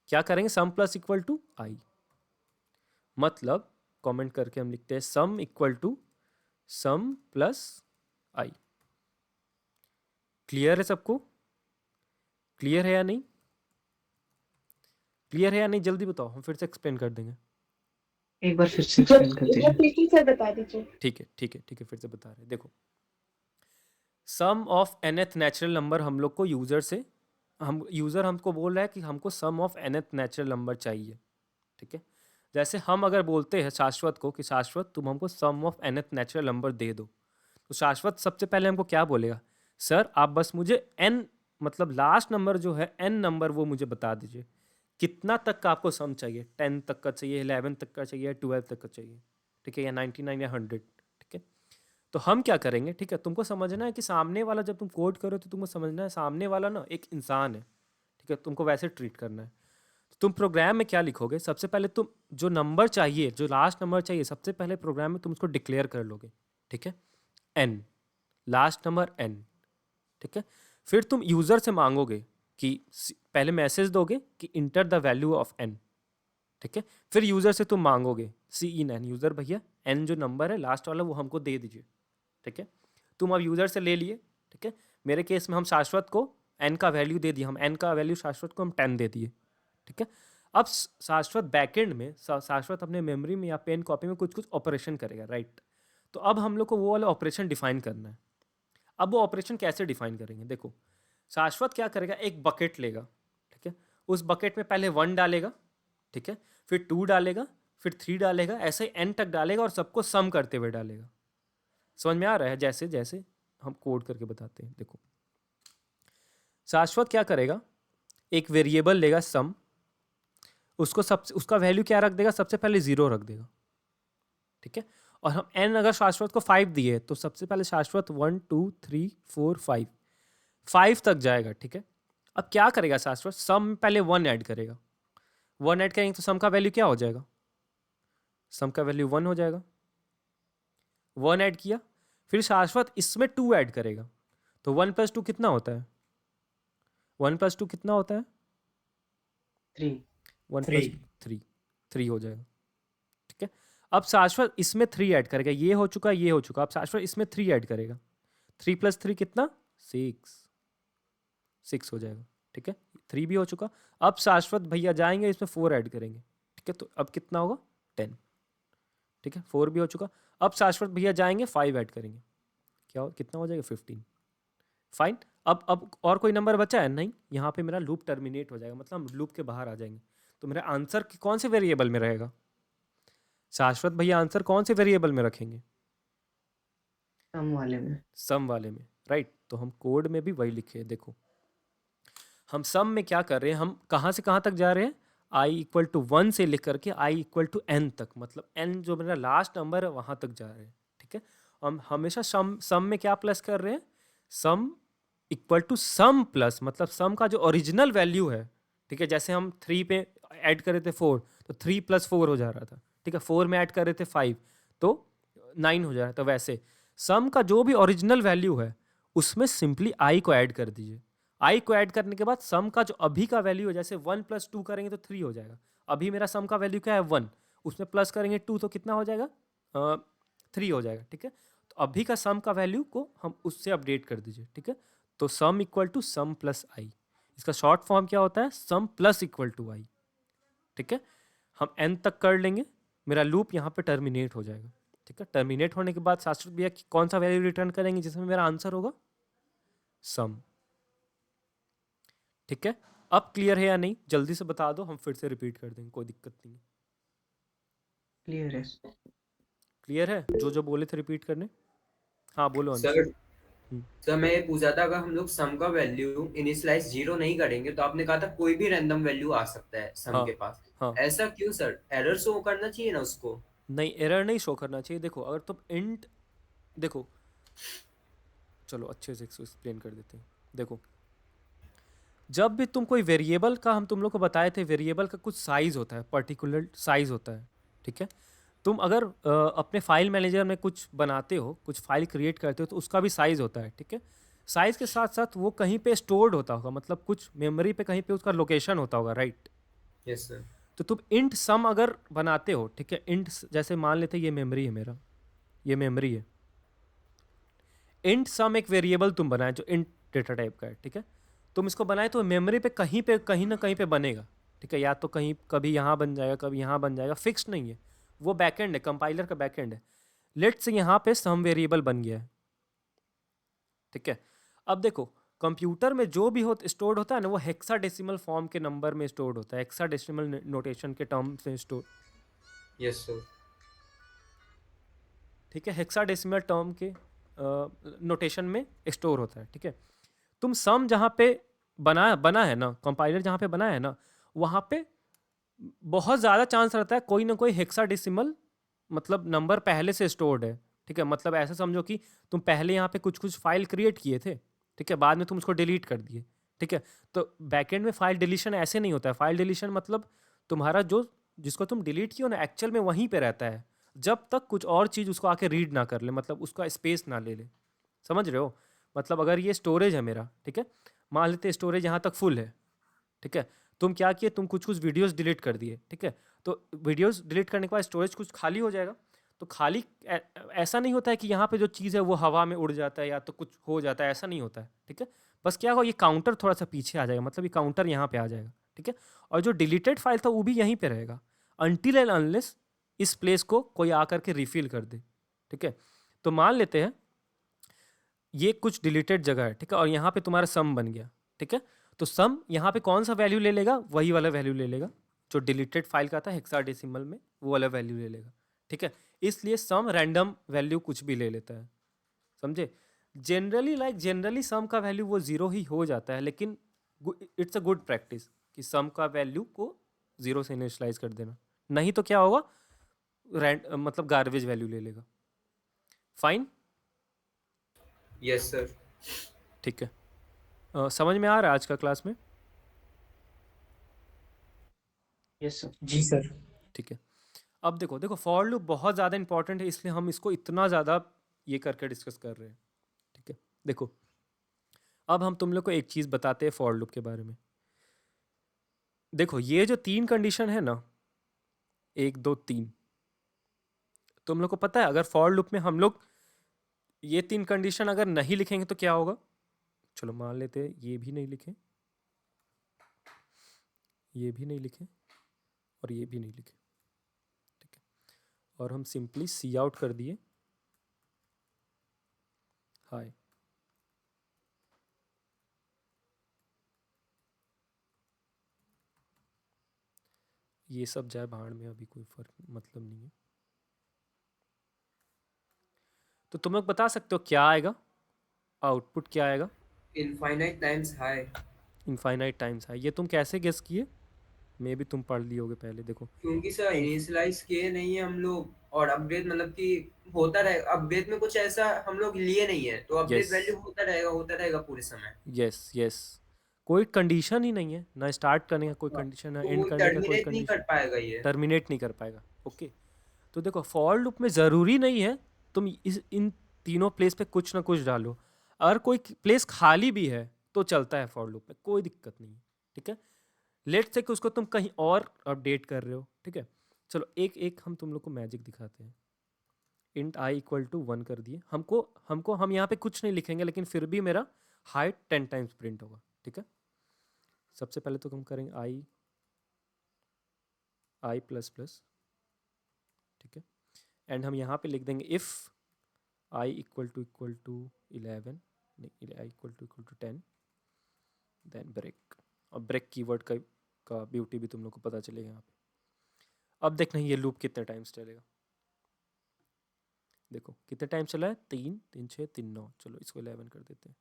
[SPEAKER 1] क्या करेंगे? Sum plus equal to i. मतलब कमेंट करके हम लिखते हैं sum equal to sum plus i. Clear है सबको? क्लियर है या नहीं? क्लियर है या नहीं? जल्दी बताओ, हम फिर से एक्सप्लेन कर देंगे।
[SPEAKER 2] एक बार फिर से एक्सप्लेन कर दीजिए।
[SPEAKER 4] प्लीज सर बता दीजिए।
[SPEAKER 1] ठीक है ठीक है ठीक है, फिर से बता रहे हैं। देखो, सम ऑफ nth नेचुरल नंबर हम लोग को यूज़र से, यूज़र हमको बोल रहा है कि हमको सम ऑफ nth नेचुरल नंबर चाहिए, ठीक है। जैसे हम अगर बोलते हैं शाश्वत को कि शाश्वत तुम हमको सम ऑफ nth नेचुरल नंबर दे दो, तो शाश्वत सबसे पहले हमको क्या बोलेगा? सर आप बस मुझे n, मतलब लास्ट नंबर जो है n नंबर, वो मुझे बता दीजिए कितना तक का आपको सम चाहिए। 10 तक का चाहिए, 11 तक का चाहिए, 12 तक का चाहिए, ठीक है, या 99 या 100, ठीक है। तो हम क्या करेंगे? ठीक है, तुमको समझना है कि सामने वाला, जब तुम कोड करो तो तुमको समझना है सामने वाला ना एक इंसान है, ठीक है, तुमको वैसे ट्रीट करना है। तो तुम प्रोग्राम में क्या लिखोगे? सबसे पहले तुम जो नंबर चाहिए, जो लास्ट नंबर चाहिए, सबसे पहले प्रोग्राम में तुम उसको डिक्लेयर कर लोगे, ठीक है, n, लास्ट नंबर n, ठीक है। फिर तुम यूज़र से मांगोगे कि पहले मैसेज दोगे कि enter the value of n, ठीक है। फिर यूज़र से तुम मांगोगे सी इन एन, यूज़र भैया n जो नंबर है लास्ट वाला वो हमको दे दीजिए, ठीक है। तुम अब यूज़र से ले लिए, ठीक है। मेरे केस में हम शाश्वत को n का वैल्यू दे दिए, हम n का वैल्यू शाश्वत को हम 10 दे दिए, ठीक है। अब शाश्वत बैकएंड में, शाश्वत अपने मेमोरी में या पेन कॉपी में कुछ कुछ ऑपरेशन करेगा, राइट। तो अब हम लोग को वो वाला ऑपरेशन डिफाइन करना है। अब वो ऑपरेशन कैसे डिफाइन करेंगे? देखो, शाश्वत क्या करेगा? एक बकेट लेगा, ठीक है, उस बकेट में पहले 1 डालेगा, ठीक है, फिर 2 डालेगा, फिर 3 डालेगा, ऐसे ही n तक डालेगा और सबको सम करते हुए डालेगा। समझ में आ रहा है? जैसे जैसे हम कोड करके बताते हैं। देखो, शाश्वत क्या करेगा? एक वेरिएबल लेगा सम, उसको उसका वैल्यू क्या रख देगा? सबसे पहले 0 रख देगा, ठीक है। और हम n अगर शाश्वत को 5 दिए तो सबसे पहले शाश्वत 1 2 3 4 5 तक जाएगा, ठीक है। अब क्या करेगा शाश्वत? सम में पहले 1 ऐड करेगा, 1 ऐड करेंगे तो सम का वैल्यू क्या हो जाएगा? सम का वैल्यू 1 हो जाएगा। 1 ऐड किया, फिर शाश्वत इसमें 2 ऐड करेगा, तो 1 + 2 कितना होता है? 1 + 2 कितना होता है?
[SPEAKER 2] 3
[SPEAKER 1] 1 + 3 3 हो जाएगा, ठीक है। अब शाश्वत इसमें 3 ऐड करेगा, ये हो चुका, ये हो चुका। अब शाश्वत इसमें 3 ऐड करेगा, 3 + 3 कितना? 6 हो जाएगा, ठीक है। 3 भी हो चुका। अब शाश्वत भैया जाएंगे इसमें 4 ऐड करेंगे, ठीक है, तो अब कितना होगा? 10, ठीक है, 4 भी हो चुका। अब शाश्वत भैया जाएंगे 5 ऐड करेंगे, क्या हो, कितना हो जाएगा? 15। फाइन। अब और कोई नंबर बचा है? नहीं। यहाँ पे मेरा लूप टर्मिनेट हो जाएगा, मतलब हम लूप के बाहर आ जाएंगे। तो मेरा आंसर कौन से वेरिएबल में रहेगा? शाश्वत भैया आंसर कौन से वेरिएबल में रखेंगे?
[SPEAKER 2] सम वाले में।
[SPEAKER 1] सम वाले में, राइट। तो हम कोड में भी वही लिखे हैं। देखो, हम सम में क्या कर रहे हैं? हम कहाँ से कहाँ तक जा रहे हैं? i = 1 से लेकर के i = n तक, मतलब n जो मेरा लास्ट नंबर है वहाँ तक जा रहे हैं, ठीक है। हम हमेशा सम में क्या प्लस कर रहे हैं? सम = सम प्लस, मतलब सम का जो ओरिजिनल वैल्यू है, ठीक है। जैसे हम 3 पे ऐड कर रहे थे 4, तो 3 + 4 हो जा रहा था, ठीक है। 4 में ऐड कर रहे थे 5, तो 9 हो जा रहा था। वैसे सम का जो भी ओरिजिनल वैल्यू है उसमें सिंपली i को ऐड कर दीजिए। i को ऐड करने के बाद सम का जो अभी का वैल्यू है, जैसे 1 + 2 करेंगे तो 3 हो जाएगा। अभी मेरा सम का वैल्यू क्या है? 1, उसमें प्लस करेंगे 2 तो कितना हो जाएगा? 3 हो जाएगा, ठीक है। तो अभी का सम का वैल्यू को हम उससे अपडेट कर दीजिए, ठीक है। तो सम = सम प्लस आई, इसका शॉर्ट फॉर्म क्या होता है? सम प्लस = आई, ठीक है। हम n तक कर लेंगे, मेरा लूप यहाँ पे टर्मिनेट हो जाएगा, ठीक है। टर्मिनेट होने के बाद शाश्वत भैया कौन सा वैल्यू रिटर्न करेंगे जिसमें मेरा आंसर होगा? सम, ठीक है। अब क्लियर है या नहीं? जल्दी से बता दो, हम फिर से रिपीट कर देंगे, कोई दिक्कत नहीं है।
[SPEAKER 2] क्लियर है।
[SPEAKER 1] क्लियर है? जो जो बोले थे रिपीट करने। हाँ बोलो अंश।
[SPEAKER 5] सर सर मैं ये पूछा था, अगर हम लोग सम का वैल्यू इनिशियलाइज 0 नहीं करेंगे तो आपने कहा था कोई भी रैंडम वैल्यू आ सकता है सम
[SPEAKER 1] हाँ,
[SPEAKER 5] के पास।
[SPEAKER 1] हाँ।
[SPEAKER 5] ऐसा क्यों सर? एरर शो करना चाहिए ना उसको।
[SPEAKER 1] नहीं, एरर नहीं शो करना चाहिए। देखो अगर तुम इंट, देखो चलो अच्छे से इसको एक्सप्लेन कर देते हैं। देखो जब भी तुम कोई वेरिएबल का, हम तुम लोग को बताए थे वेरिएबल का कुछ साइज होता है, पर्टिकुलर साइज होता है, ठीक है। तुम अगर अपने फाइल मैनेजर में कुछ बनाते हो, कुछ फाइल क्रिएट करते हो, तो उसका भी साइज होता है, ठीक है। साइज के साथ साथ वो कहीं पे स्टोर्ड होता होगा, मतलब कुछ मेमोरी पे कहीं पे उसका लोकेशन होता होगा, राइट।
[SPEAKER 5] Yes sir.
[SPEAKER 1] तो तुम इंट सम अगर बनाते हो, ठीक है, इंट जैसे मान लेते ये मेमोरी है मेरा, ये मेमोरी है, इंट सम एक वेरिएबल तुम बनाए जो इंट डेटा टाइप का है, ठीक है। तुम इसको बनाए तो मेमोरी पे कहीं ना कहीं पे बनेगा, ठीक है। या तो कहीं कभी यहाँ बन जाएगा, कभी यहाँ बन जाएगा, फिक्स नहीं है। वो बैकएंड है, कंपाइलर का बैकएंड है। लेट से यहाँ पे सम वेरिएबल बन गया है, ठीक है। अब देखो कंप्यूटर में जो भी स्टोर्ड होता है ना, वो हेक्साडेसिमल फॉर्म के नंबर में स्टोर्ड होता है, हेक्साडेसिमल नोटेशन के टर्म से स्टोर,
[SPEAKER 5] यस सर।
[SPEAKER 1] ठीक है, हेक्साडेसिमल टर्म के नोटेशन में स्टोर होता है, ठीक है। तुम सम जहाँ पे बना बना है ना, कंपाइलर जहाँ पे बना है ना, वहाँ पे बहुत ज़्यादा चांस रहता है कोई ना कोई हेक्साडेसिमल मतलब नंबर पहले से स्टोर्ड है, ठीक है। मतलब ऐसा समझो कि तुम पहले यहाँ पे कुछ कुछ फाइल क्रिएट किए थे, ठीक है, बाद में तुम उसको डिलीट कर दिए, ठीक है। तो बैकएंड में फाइल डिलीशन ऐसे नहीं होता है। फाइल डिलीशन मतलब तुम्हारा जो, जिसको तुम डिलीट किए हो ना, एक्चुअल में वहीं पे रहता है, जब तक कुछ और चीज़ उसको आके रीड ना कर ले, मतलब उसका स्पेस ना ले ले। समझ रहे हो? मतलब अगर ये स्टोरेज है मेरा, ठीक है, मान लेते स्टोरेज यहाँ तक फुल है, ठीक है। तुम क्या किए, तुम कुछ कुछ वीडियोस डिलीट कर दिए, ठीक है। तो वीडियोस डिलीट करने के बाद स्टोरेज कुछ खाली हो जाएगा। तो खाली ऐसा नहीं होता है कि यहाँ पे जो चीज़ है वो हवा में उड़ जाता है या तो कुछ हो जाता है, ऐसा नहीं होता है, ठीक है। बस क्या होगा, ये काउंटर थोड़ा सा पीछे आ जाएगा, मतलब ये काउंटर यहाँ पे आ जाएगा, ठीक है। और जो डिलीटेड फाइल था वो भी यहीं पे रहेगा, अनटिल एंड अनलेस इस प्लेस को कोई आकर के रिफिल कर दे, ठीक है। तो मान लेते हैं ये कुछ डिलीटेड जगह है, ठीक है, और यहाँ पे तुम्हारा सम बन गया, ठीक है। तो सम यहाँ पे कौन सा वैल्यू ले लेगा, वही वाला वैल्यू ले लेगा जो डिलीटेड फाइल का था हेक्साडेसिमल में, वो वाला वैल्यू ले लेगा, ठीक है। इसलिए सम रैंडम वैल्यू कुछ भी ले लेता है, समझे। जनरली सम का वैल्यू वो जीरो ही हो जाता है, लेकिन इट्स अ गुड प्रैक्टिस कि सम का वैल्यू को जीरो से इनिशियलाइज कर देना, नहीं तो क्या होगा, मतलब गार्बेज वैल्यू ले लेगा। Fine,
[SPEAKER 5] yes sir.
[SPEAKER 1] ठीक है। समझ में आ रहा है आज का क्लास में?
[SPEAKER 2] Yes sir.
[SPEAKER 3] जी सर।
[SPEAKER 1] ठीक है। अब देखो देखो फॉर लूप बहुत ज़्यादा इंपॉर्टेंट है, इसलिए हम इसको इतना ज़्यादा ये करके डिस्कस कर रहे हैं, ठीक है। देखो अब हम तुम लोग को एक चीज़ बताते हैं फॉर लूप के बारे में। देखो ये जो तीन कंडीशन है ना, 1 2 3, तुम लोग को पता है अगर फॉर लूप में हम लोग ये तीन कंडीशन अगर नहीं लिखेंगे तो क्या होगा। चलो मान लेते हैं ये भी नहीं लिखें, ये भी नहीं लिखें, और ये भी नहीं लिखें, ठीक है। और हम सिंपली सी आउट कर दिए हाय। ये सब जाए भाड़ में, अभी कोई फर्क मतलब नहीं है। तो तुम लोग बता सकते हो क्या आएगा, आउटपुट क्या आएगा।
[SPEAKER 5] Infinite times high.
[SPEAKER 1] Infinite times है, ये तुम कैसे गेस किए? मे भी तुम पढ़ लिए होगे पहले। देखो
[SPEAKER 5] क्योंकि सर इनिशियलाइज किए नहीं है हम लोग, और अपडेट मतलब कि होता रहे, अपडेट में कुछ ऐसा हम लोग लिए नहीं है, तो
[SPEAKER 1] यस
[SPEAKER 5] अपडेट वैल्यू होता रहेगा पूरे समय।
[SPEAKER 1] यस यस, कोई कंडीशन ही नहीं है ना, स्टार्ट करने का कोई कंडीशन है,
[SPEAKER 5] तो
[SPEAKER 1] एंड
[SPEAKER 5] वो
[SPEAKER 1] करने का कोई
[SPEAKER 5] टर्मिनेट नहीं कर
[SPEAKER 1] कंडीशन,
[SPEAKER 5] पाएगा ये।
[SPEAKER 1] टर्मिनेट नहीं कर पाएगा। ओके, तो देखो फॉर लूप में ज़रूरी नहीं है तुम इन तीनों प्लेस पे कुछ ना कुछ डालो। अगर कोई प्लेस खाली भी है तो चलता है फॉर लूप में, कोई दिक्कत नहीं है, ठीक है। लेट्स से कि उसको तुम कहीं और अपडेट कर रहे हो, ठीक है। चलो एक एक हम तुम लोग को मैजिक दिखाते हैं। इंट आई इक्वल टू 1 कर दिए, हमको हमको हम यहाँ पे कुछ नहीं लिखेंगे, लेकिन फिर भी मेरा हाइट 10 टाइम्स प्रिंट होगा, ठीक है। सबसे पहले तो हम करेंगे आई आई प्लस प्लस, ठीक है। एंड हम यहाँ पे लिख देंगे इफ़ आई इक्वल टू 11, नहीं आई इक्वल टू 10, देन ब्रेक। और ब्रेक कीवर्ड का ब्यूटी भी तुम लोग को पता चलेगा यहाँ पे। अब देखना ये लूप कितने टाइम्स चलेगा। देखो कितने टाइम चला है, 3 3 6 3 9, चलो इसको 11 कर देते हैं।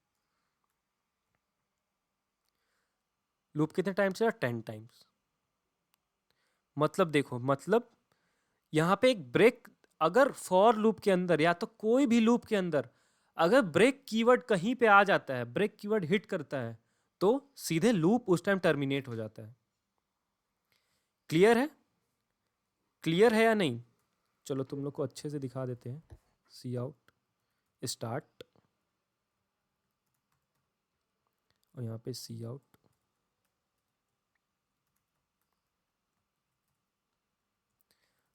[SPEAKER 1] लूप कितने टाइम चला, 10 टाइम्स। मतलब देखो, मतलब यहाँ पे एक ब्रेक, अगर फॉर लूप के अंदर या तो कोई भी लूप के अंदर अगर ब्रेक कीवर्ड कहीं पे आ जाता है, ब्रेक कीवर्ड हिट करता है, तो सीधे लूप उस टाइम टर्मिनेट हो जाता है। क्लियर है? क्लियर है या नहीं? चलो तुम लोग को अच्छे से दिखा देते हैं। सी आउट स्टार्ट, और यहाँ पे सी आउट।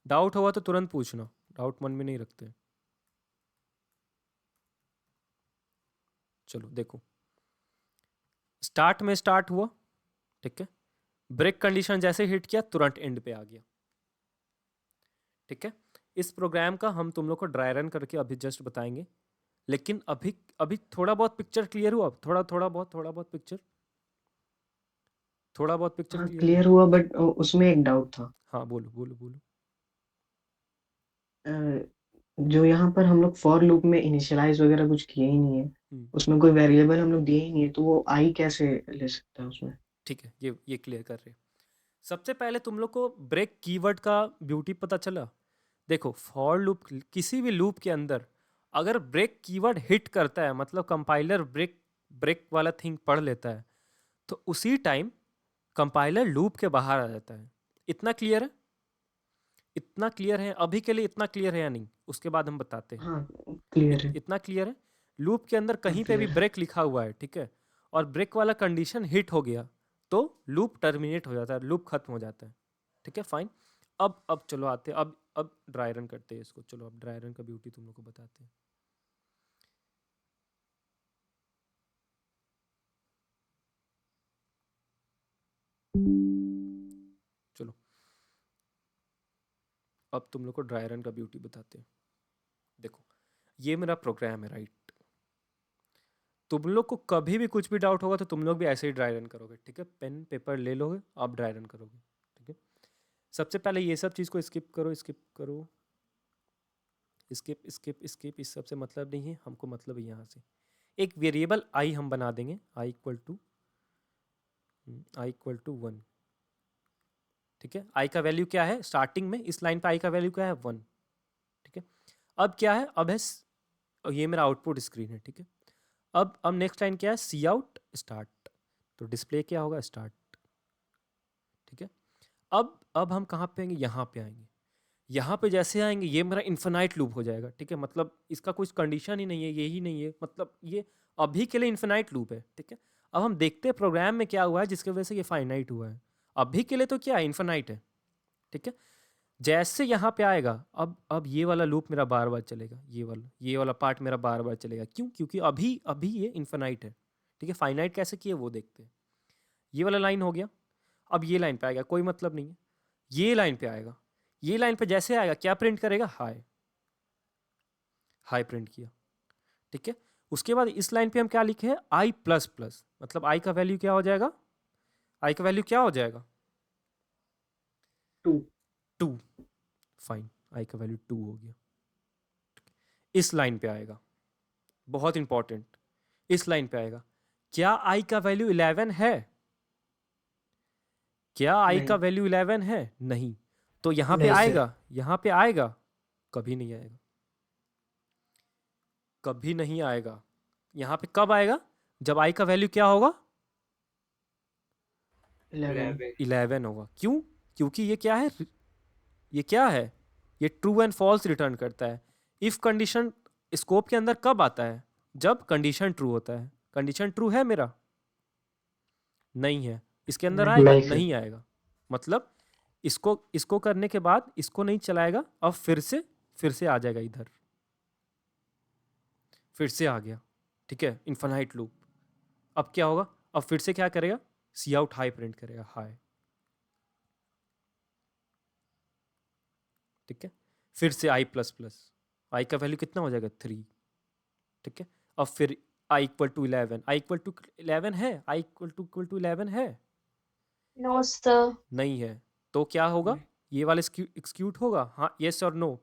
[SPEAKER 1] डाउट हुआ तो तुरंत पूछना, डाउट मन में नहीं रखते। चलो देखो, स्टार्ट में स्टार्ट हुआ, ठीक है, ब्रेक कंडीशन जैसे हिट किया तुरंत एंड पे आ गया, ठीक है। इस प्रोग्राम का हम तुम लोग को ड्राई रन करके अभी जस्ट बताएंगे, लेकिन अभी अभी थोड़ा बहुत पिक्चर क्लियर हुआ, थोड़ा बहुत पिक्चर, थोड़ा बहुत पिक्चर
[SPEAKER 2] हाँ
[SPEAKER 1] क्लियर
[SPEAKER 2] क्लियर हुआ, बट उसमें एक डाउट था।
[SPEAKER 1] हाँ बोलो बोलो बोलो।
[SPEAKER 2] अ, जो यहाँ पर हम लोग फॉर लूप में इनिशियलाइज वगैरह कुछ किए ही नहीं है,
[SPEAKER 1] हम्म,
[SPEAKER 2] उसमें कोई वेरिएबल हम लोग दिए ही नहीं है, तो वो आई कैसे ले सकता है उसमें?
[SPEAKER 1] ठीक है, ये क्लियर कर रहे हैं। सबसे पहले तुम लोग को ब्रेक कीवर्ड का ब्यूटी पता चला। देखो, फॉर लूप, किसी भी लूप के अंदर अगर ब्रेक कीवर्ड हिट करता है, मतलब कंपाइलर ब्रेक ब्रेक वाला थिंग पढ़ लेता है, तो उसी टाइम कंपाइलर लूप के बाहर आ जाता है। इतना क्लियर है? इतना क्लियर है अभी के लिए? इतना क्लियर है या नहीं, उसके बाद हम बताते हैं।
[SPEAKER 2] हाँ क्लियर है।
[SPEAKER 1] इतना क्लियर है? लूप के अंदर
[SPEAKER 2] हाँ
[SPEAKER 1] कहीं पे भी
[SPEAKER 2] क्लियर है।
[SPEAKER 1] ब्रेक लिखा हुआ है, ठीक है, और ब्रेक वाला कंडीशन हिट हो गया, तो लूप टर्मिनेट हो जाता है, लूप खत्म हो जाता है, ठीक है, फाइन। अब चलो आते हैं, अब ड्राई रन करते हैं इसको। चलो अब ड्राई रन का ब्यूटी तुम लोग को बताते हैं। चलो अब तुम लोग को ड्राई रन का ब्यूटी बताते हैं। देखो, ये मेरा प्रोग्राम है, राइट। तुम लोग को कभी भी कुछ भी डाउट होगा तो तुम लोग भी ऐसे ही ड्राई रन करोगे, ठीक है, पेन पेपर ले लोगे, आप ड्राई रन करोगे, ठीक है। सबसे पहले ये सब चीज़ को स्किप करो, स्किप करो, स्किप स्किप स्किप, इस सब से मतलब नहीं है हमको, मतलब है यहाँ से एक वेरिएबल आई हम बना देंगे, आई इक्वल टू 1, ठीक है। आई का वैल्यू क्या है स्टार्टिंग में, इस लाइन पे आई का वैल्यू क्या है 1, ठीक है। अब क्या है, अब है ये मेरा आउटपुट स्क्रीन है, ठीक है। अब नेक्स्ट लाइन क्या है, सी आउट स्टार्ट, तो डिस्प्ले क्या होगा, स्टार्ट, ठीक है। अब हम कहाँ पे आएंगे, यहाँ पे आएंगे। यहाँ पे जैसे आएंगे ये मेरा इन्फिनाइट लूप हो जाएगा, ठीक है, मतलब इसका कुछ कंडीशन ही नहीं है, यही नहीं है, मतलब ये अभी के लिए इन्फिनाइट लूप है, ठीक है। अब हम देखते हैं प्रोग्राम में क्या हुआ है जिसकी वजह से ये फाइनाइट हुआ है। अभी के लिए तो क्या है, इन्फिनाइट है, ठीक है। जैसे यहाँ पे आएगा, अब ये वाला लूप मेरा बार बार चलेगा, ये वाला पार्ट मेरा बार बार चलेगा, क्यों? क्योंकि अभी अभी ये इन्फिनाइट है, ठीक है। फाइनाइट कैसे किए वो देखते हैं। ये वाला लाइन हो गया, अब ये लाइन पे आएगा, कोई मतलब नहीं है, ये लाइन पे आएगा, ये लाइन पे जैसे आएगा क्या प्रिंट करेगा, हाई, हाई प्रिंट किया, ठीक है। उसके बाद इस लाइन पे हम क्या लिखे हैं, आई प्लस प्लस, मतलब आई का वैल्यू क्या हो जाएगा, आई का वैल्यू क्या हो जाएगा,
[SPEAKER 2] 2।
[SPEAKER 1] 2, फाइन, आई का वैल्यू 2 हो गया। इस लाइन पे आएगा, बहुत इंपॉर्टेंट, इस लाइन पे आएगा, क्या आई का वैल्यू 11 है, क्या आई का
[SPEAKER 2] नहीं।
[SPEAKER 1] वैल्यू 11 है, नहीं, तो यहाँ पे
[SPEAKER 3] नहीं सर।
[SPEAKER 1] आएगा, यहाँ पे आएगा, कभी नहीं आएगा, कभी नहीं आएगा। यहाँ पे कब आएगा, जब आई का वैल्यू क्या होगा,
[SPEAKER 2] 11।
[SPEAKER 1] 11 होगा। क्यों? क्योंकि ये क्या है, ये क्या है, ये ट्रू एंड फॉल्स रिटर्न करता है। इफ कंडीशन स्कोप के अंदर कब आता है, जब कंडीशन ट्रू होता है। कंडीशन ट्रू है मेरा, नहीं है, इसके अंदर
[SPEAKER 2] नहीं।
[SPEAKER 1] आएगा,
[SPEAKER 3] नहीं सर।
[SPEAKER 1] नहीं आएगा, मतलब इसको करने के बाद इसको नहीं चलाएगा, अब फिर से आ जाएगा इधर, फिर से आ गया, ठीक है, इन्फिनाइट लूप। अब क्या होगा, अब फिर से क्या करेगा, सी आउट हाई प्रिंट करेगा, हाई, ठीक है। फिर से आई प्लस प्लस, आई का वैल्यू कितना हो जाएगा 3, ठीक है। अब फिर i equal to 11, i equal to 11 है, आई इक्वल टू 11 है,
[SPEAKER 4] नो सर।
[SPEAKER 1] नहीं है, तो क्या होगा, ये वाला एक्सक्यूट होगा, हाँ, यस और नो,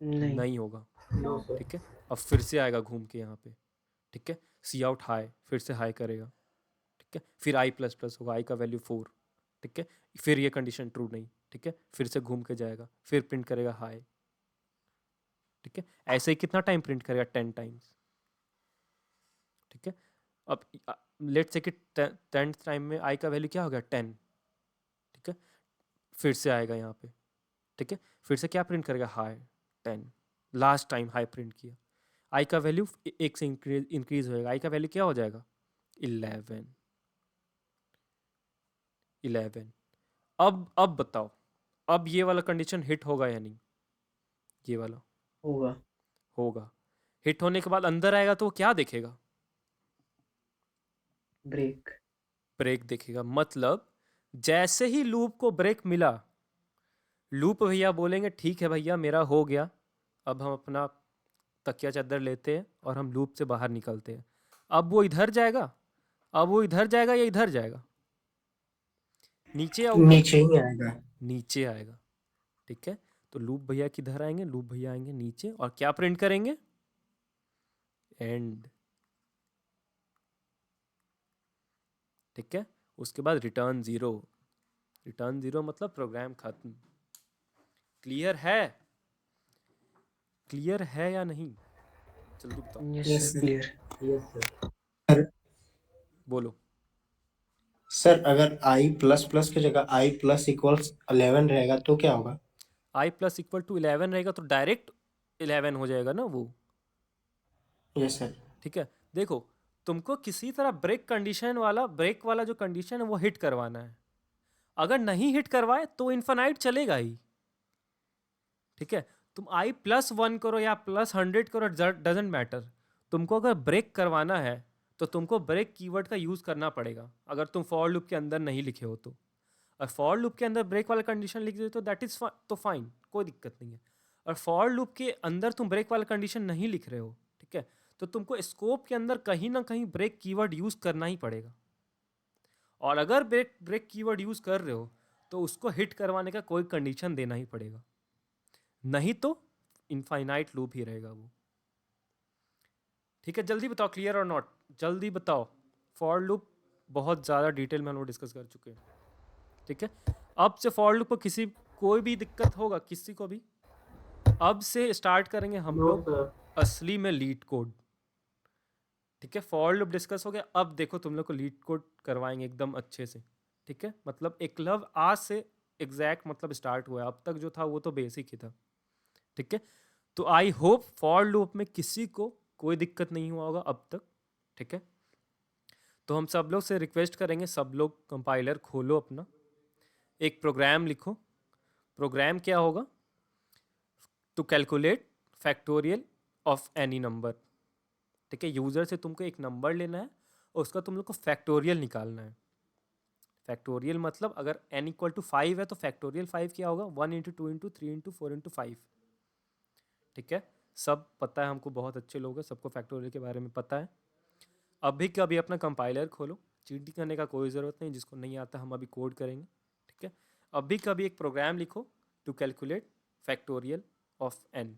[SPEAKER 2] नहीं।
[SPEAKER 1] नहीं होगा,
[SPEAKER 3] नो सर।
[SPEAKER 1] ठीक है। अब फिर से आएगा घूम के यहाँ पे, ठीक है, सी आउट हाई, फिर से हाई करेगा, ठीक है। फिर आई प्लस प्लस होगा, आई का वैल्यू 4, ठीक है, फिर ये कंडीशन ट्रू नहीं, ठीक है, फिर से घूम के जाएगा, फिर प्रिंट करेगा हाई। ठीक है, ऐसे ही कितना टाइम प्रिंट करेगा? 10 टाइम्स। ठीक है, अब लेट्स से कि 10th टाइम में आई का वैल्यू क्या हो गया? 10। ठीक है, फिर से आएगा यहाँ पे। ठीक है, फिर से क्या प्रिंट करेगा? High 10। Last time high print किया, आई का वैल्यू एक से इंक्रीज होएगा, आई का वैल्यू क्या हो जाएगा? 11। 11। अब बताओ, अब ये वाला कंडीशन हिट होगा या नहीं? ये वाला
[SPEAKER 2] होगा।
[SPEAKER 1] होगा। हिट होने के बाद अंदर आएगा तो वो क्या देखेगा?
[SPEAKER 2] ब्रेक।
[SPEAKER 1] ब्रेक देखेगा। मतलब जैसे ही लूप को ब्रेक मिला, लूप भैया बोलेंगे ठीक है भैया मेरा हो गया, अब हम अपना तकिया चादर लेते हैं और हम लूप से बाहर निकलते हैं। अब वो इधर जाएगा, अब वो इधर जाएगा या इधर जाएगा? नीचे या ऊपर?
[SPEAKER 3] नीचे ही आएगा।
[SPEAKER 1] नीचे आएगा। ठीक है, तो लूप भैया किधर आएंगे? लूप भैया आएंगे नीचे और क्या प्रिंट करेंगे? एंड। ठीक है, उसके बाद रिटर्न 0। रिटर्न 0 मतलब प्रोग्राम खत्म। क्लियर है? क्लियर है या नहीं? जल्दी बताओ।
[SPEAKER 2] Yes
[SPEAKER 3] yes
[SPEAKER 2] sir,
[SPEAKER 3] sir.
[SPEAKER 2] Clear.
[SPEAKER 3] Yes sir.
[SPEAKER 1] बोलो।
[SPEAKER 3] सर अगर आई प्लस प्लस की जगह आई प्लस इक्वल्स 11 रहेगा तो क्या होगा?
[SPEAKER 1] आई प्लस इक्वल टू 11 रहेगा तो डायरेक्ट 11 हो जाएगा ना वो।
[SPEAKER 3] Yes sir.
[SPEAKER 1] ठीक है, देखो तुमको किसी तरह ब्रेक वाला जो कंडीशन है वो हिट करवाना है। अगर नहीं हिट करवाए तो इन्फानाइट चलेगा ही। ठीक है, तुम आई प्लस 1 करो या प्लस 100 करो, डजेंट मैटर। तुमको अगर ब्रेक करवाना है तो तुमको ब्रेक कीवर्ड का यूज करना पड़ेगा, अगर तुम फॉर लूप के अंदर नहीं लिखे हो तो। और फॉर लूप के अंदर ब्रेक वाला कंडीशन लिख दे तो दैट इज तो फाइन, कोई दिक्कत नहीं है। और फॉर लूप के अंदर तुम ब्रेक वाला कंडीशन नहीं लिख रहे हो, ठीक है, तो तुमको स्कोप के अंदर कहीं ना कहीं ब्रेक कीवर्ड यूज करना ही पड़ेगा। और अगर ब्रेक ब्रेक कीवर्ड यूज कर रहे हो तो उसको हिट करवाने का कोई कंडीशन देना ही पड़ेगा, नहीं तो इनफाइनाइट लूप ही रहेगा वो। ठीक है, जल्दी बताओ क्लियर और नॉट, जल्दी बताओ। फॉर लूप बहुत ज़्यादा डिटेल में हम लोग डिस्कस कर चुके हैं। ठीक है, अब से फॉर लूप को कोई भी दिक्कत होगा किसी को भी, अब से स्टार्ट करेंगे हम लोग असली में लीड कोड। ठीक है, फॉर लूप डिस्कस हो गया, अब देखो तुम लोग को लीड कोड करवाएंगे एकदम अच्छे से। ठीक है, मतलब एकलव आज से एग्जैक्ट मतलब स्टार्ट हुआ है, अब तक जो था वो तो बेसिक ही था। ठीक है, तो आई होप फॉर लूप में किसी को कोई दिक्कत नहीं हुआ होगा अब तक। ठीक है, तो हम सब लोग से रिक्वेस्ट करेंगे, सब लोग कंपाइलर खोलो अपना, एक प्रोग्राम लिखो। प्रोग्राम क्या होगा? To calculate factorial of any number. ठीक है, यूज़र से तुमको एक नंबर लेना है और उसका तुम लोग को फैक्टोरियल निकालना है। फैक्टोरियल मतलब अगर n इक्वल टू 5 है तो फैक्टोरियल 5 क्या होगा? 1 इंटू 2 इंटू 3 इंटू 4 इंटू 5। ठीक है, सब पता है हमको, बहुत अच्छे लोग हैं, सबको फैक्टोरियल के बारे में पता है। अभी के अभी अपना कंपाइलर खोलो, चीटिंग करने का कोई ज़रूरत नहीं, जिसको नहीं आता हम अभी कोड करेंगे। ठीक है, अभी कभी एक प्रोग्राम लिखो to calculate factorial of n।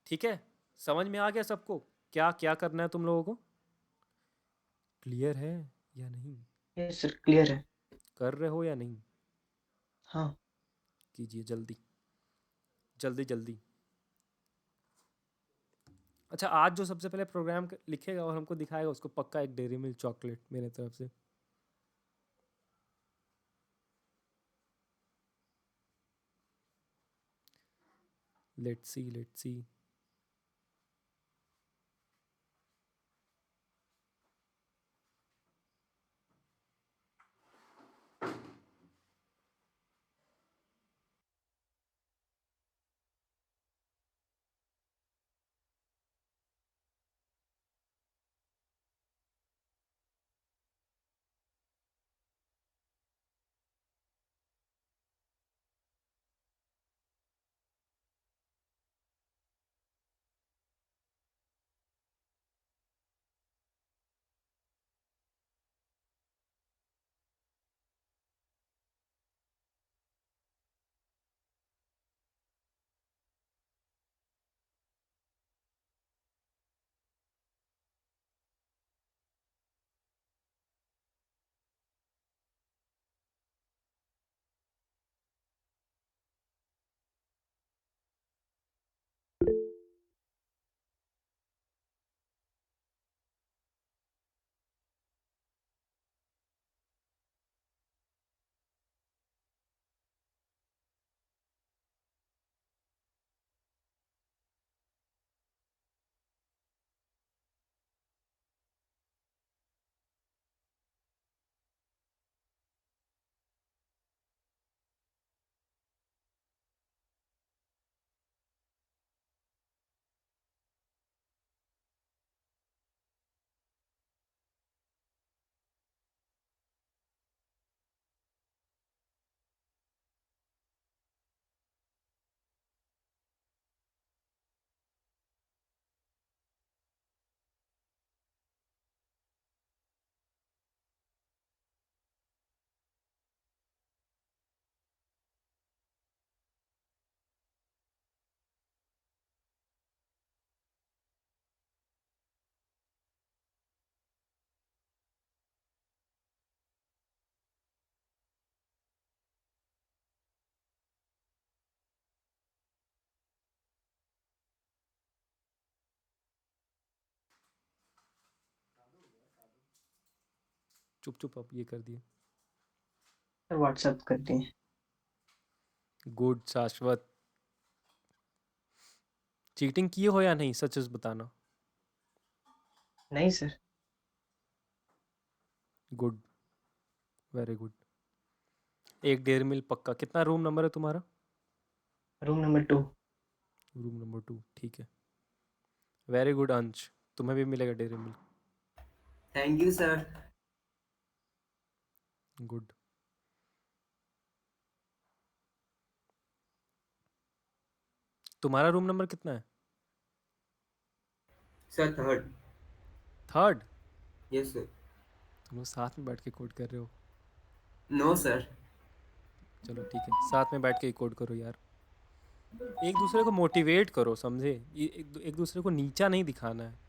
[SPEAKER 1] ठीक है, समझ में आ गया सबको क्या क्या करना है तुम लोगों को? क्लियर है या नहीं?
[SPEAKER 2] यस सर, क्लियर है।
[SPEAKER 1] कर रहे हो या नहीं?
[SPEAKER 2] हाँ।
[SPEAKER 1] कीजिए जल्दी जल्दी जल्दी। अच्छा, आज जो सबसे पहले प्रोग्राम लिखेगा और हमको दिखाएगा उसको पक्का एक डेयरी मिल्क चॉकलेट मेरे तरफ से। Let's see. चुप चुप अब ये कर दिए।
[SPEAKER 2] सर व्हाट्सएप करते हैं।
[SPEAKER 1] गुड शाश्वत। चीटिंग किए हो या नहीं, सच सच बताना।
[SPEAKER 2] नहीं सर।
[SPEAKER 1] Good, very good. एक डेढ़ मिल पक्का। कितना रूम नंबर है तुम्हारा?
[SPEAKER 2] Room number 2।
[SPEAKER 1] रूम नंबर 2, ठीक है। वेरी गुड अंश, तुम्हें भी मिलेगा डेढ़ मिल।
[SPEAKER 5] Thank you sir.
[SPEAKER 1] गुड। तुम्हारा रूम नंबर कितना है?
[SPEAKER 5] Sir third.
[SPEAKER 1] Third?
[SPEAKER 5] Yes sir.
[SPEAKER 1] तुम लोग साथ में बैठ के कोड कर रहे हो?
[SPEAKER 5] No sir.
[SPEAKER 1] चलो ठीक है, साथ में बैठ के कोड करो यार। एक दूसरे को मोटिवेट करो, समझे? ये एक दूसरे को नीचा नहीं दिखाना है।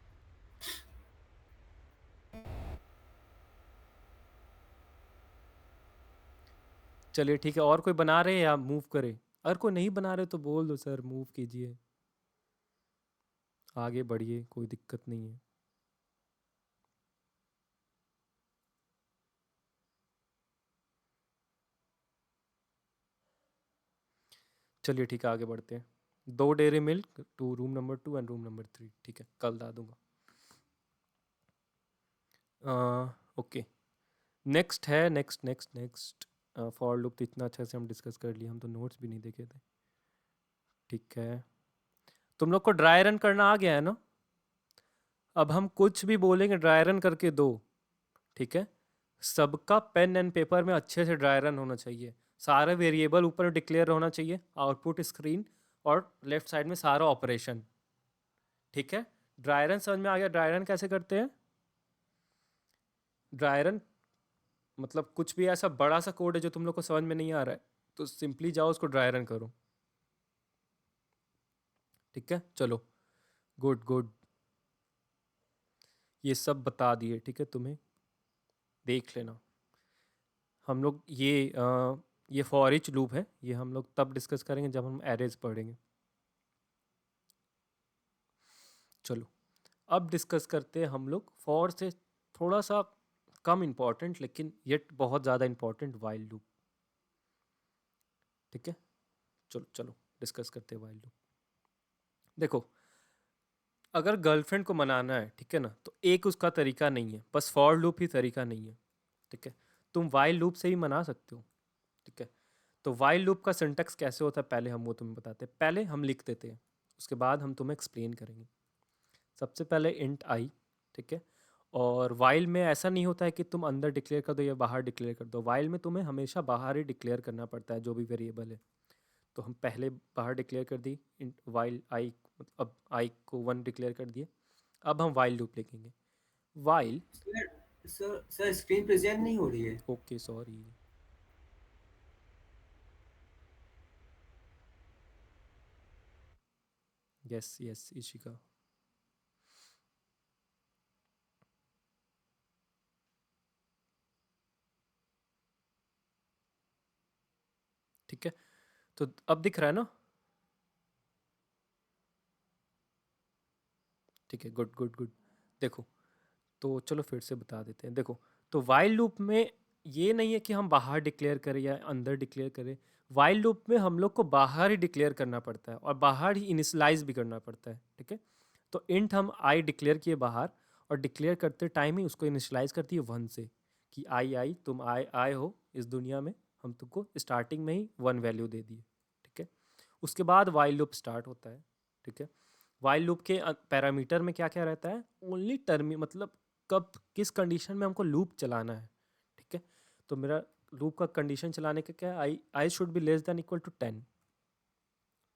[SPEAKER 1] चलिए ठीक है, और कोई बना रहे हैं या मूव करें? अगर कोई नहीं बना रहे तो बोल दो सर, मूव कीजिए, आगे बढ़िए, कोई दिक्कत नहीं है। चलिए ठीक है, आगे बढ़ते हैं। 2 dairy milk to room number 2 and room number 3, ठीक है, कल ला दूंगा। ओके, नेक्स्ट है, नेक्स्ट फॉर लूप। तो इतना अच्छा से हम डिस्कस कर लिए, हम तो नोट्स भी नहीं देखे थे। ठीक है, तुम लोग को ड्राई रन करना आ गया है ना? अब हम कुछ भी बोलेंगे ड्राई रन करके दो, ठीक है? सबका पेन एंड पेपर में अच्छे से ड्राई रन होना चाहिए। सारे वेरिएबल ऊपर डिक्लेयर होना चाहिए, आउटपुट स्क्रीन और लेफ्ट साइड में सारा ऑपरेशन, ठीक है? ड्राई रन समझ में आ गया? ड्राई रन कैसे करते हैं? ड्राई रन मतलब कुछ भी ऐसा बड़ा सा कोड है जो तुम लोग को समझ में नहीं आ रहा है, तो सिंपली जाओ उसको ड्राई रन करो, ठीक है? चलो, गुड गुड, ये सब बता दिए, ठीक है? तुम्हें देख लेना। हम लोग ये फॉर ईच लूप है, ये हम लोग तब डिस्कस करेंगे जब हम एरेज पढ़ेंगे। चलो, अब डिस्कस करते हैं हम लोग फॉर से थोड़ा सा कम इम्पॉर्टेंट लेकिन येट बहुत ज़्यादा इम्पॉर्टेंट वाइल लूप, ठीक है? चलो चलो डिस्कस करते हैं वाइल लूप। देखो, अगर गर्लफ्रेंड को मनाना है, ठीक है ना, तो एक उसका तरीका नहीं है, बस फॉर लूप ही तरीका नहीं है, ठीक है? तुम वाइल लूप से ही मना सकते हो, ठीक है? तो वाइल लूप का सिंटैक्स कैसे होता है पहले हम वो तुम्हें बताते हैं। पहले हम लिख देते हैं, उसके बाद हम तुम्हें एक्सप्लेन करेंगे। सबसे पहले इंट आई, ठीक है? और वाइल में ऐसा नहीं होता है कि तुम अंदर डिक्लेयर कर दो या बाहर डिक्लेयर कर दो। वाइल में तुम्हें हमेशा बाहर ही डिक्लेयर करना पड़ता है जो भी वेरिएबल है। तो हम पहले बाहर डिक्लेयर कर दी इंट वाइल आई, अब आई को 1 डिक्लेयर कर दिए। अब हम वाइल लूप लिखेंगे। वाइल,
[SPEAKER 5] सर स्क्रीन प्रेजेंट नहीं हो रही है।
[SPEAKER 1] Okay sorry, yes yes Ishika, ठीक है? तो अब दिख रहा है ना? ठीक है, गुड गुड गुड। देखो, तो चलो फिर से बता देते हैं। देखो, तो वाइल लूप में ये नहीं है कि हम बाहर डिक्लेयर करें या अंदर डिक्लेयर करें। वाइल लूप में हम लोग को बाहर ही डिक्लेयर करना पड़ता है और बाहर ही इनिशलाइज भी करना पड़ता है, ठीक है? तो इंट हम आई डिक्लेयर किए बाहर, और डिक्लेयर करते टाइम ही उसको इनिशलाइज करती है 1 से, कि आई तुम आए हो इस दुनिया में, हम तुमको स्टार्टिंग में ही 1 वैल्यू दे दिए, ठीक है? उसके बाद वाइल लूप स्टार्ट होता है, ठीक है? वाइल लूप के पैरामीटर में क्या क्या रहता है? ओनली टर्म, मतलब कब किस कंडीशन में हमको लूप चलाना है, ठीक है? तो मेरा लूप का कंडीशन चलाने का क्या है? I should be less than equal to 10,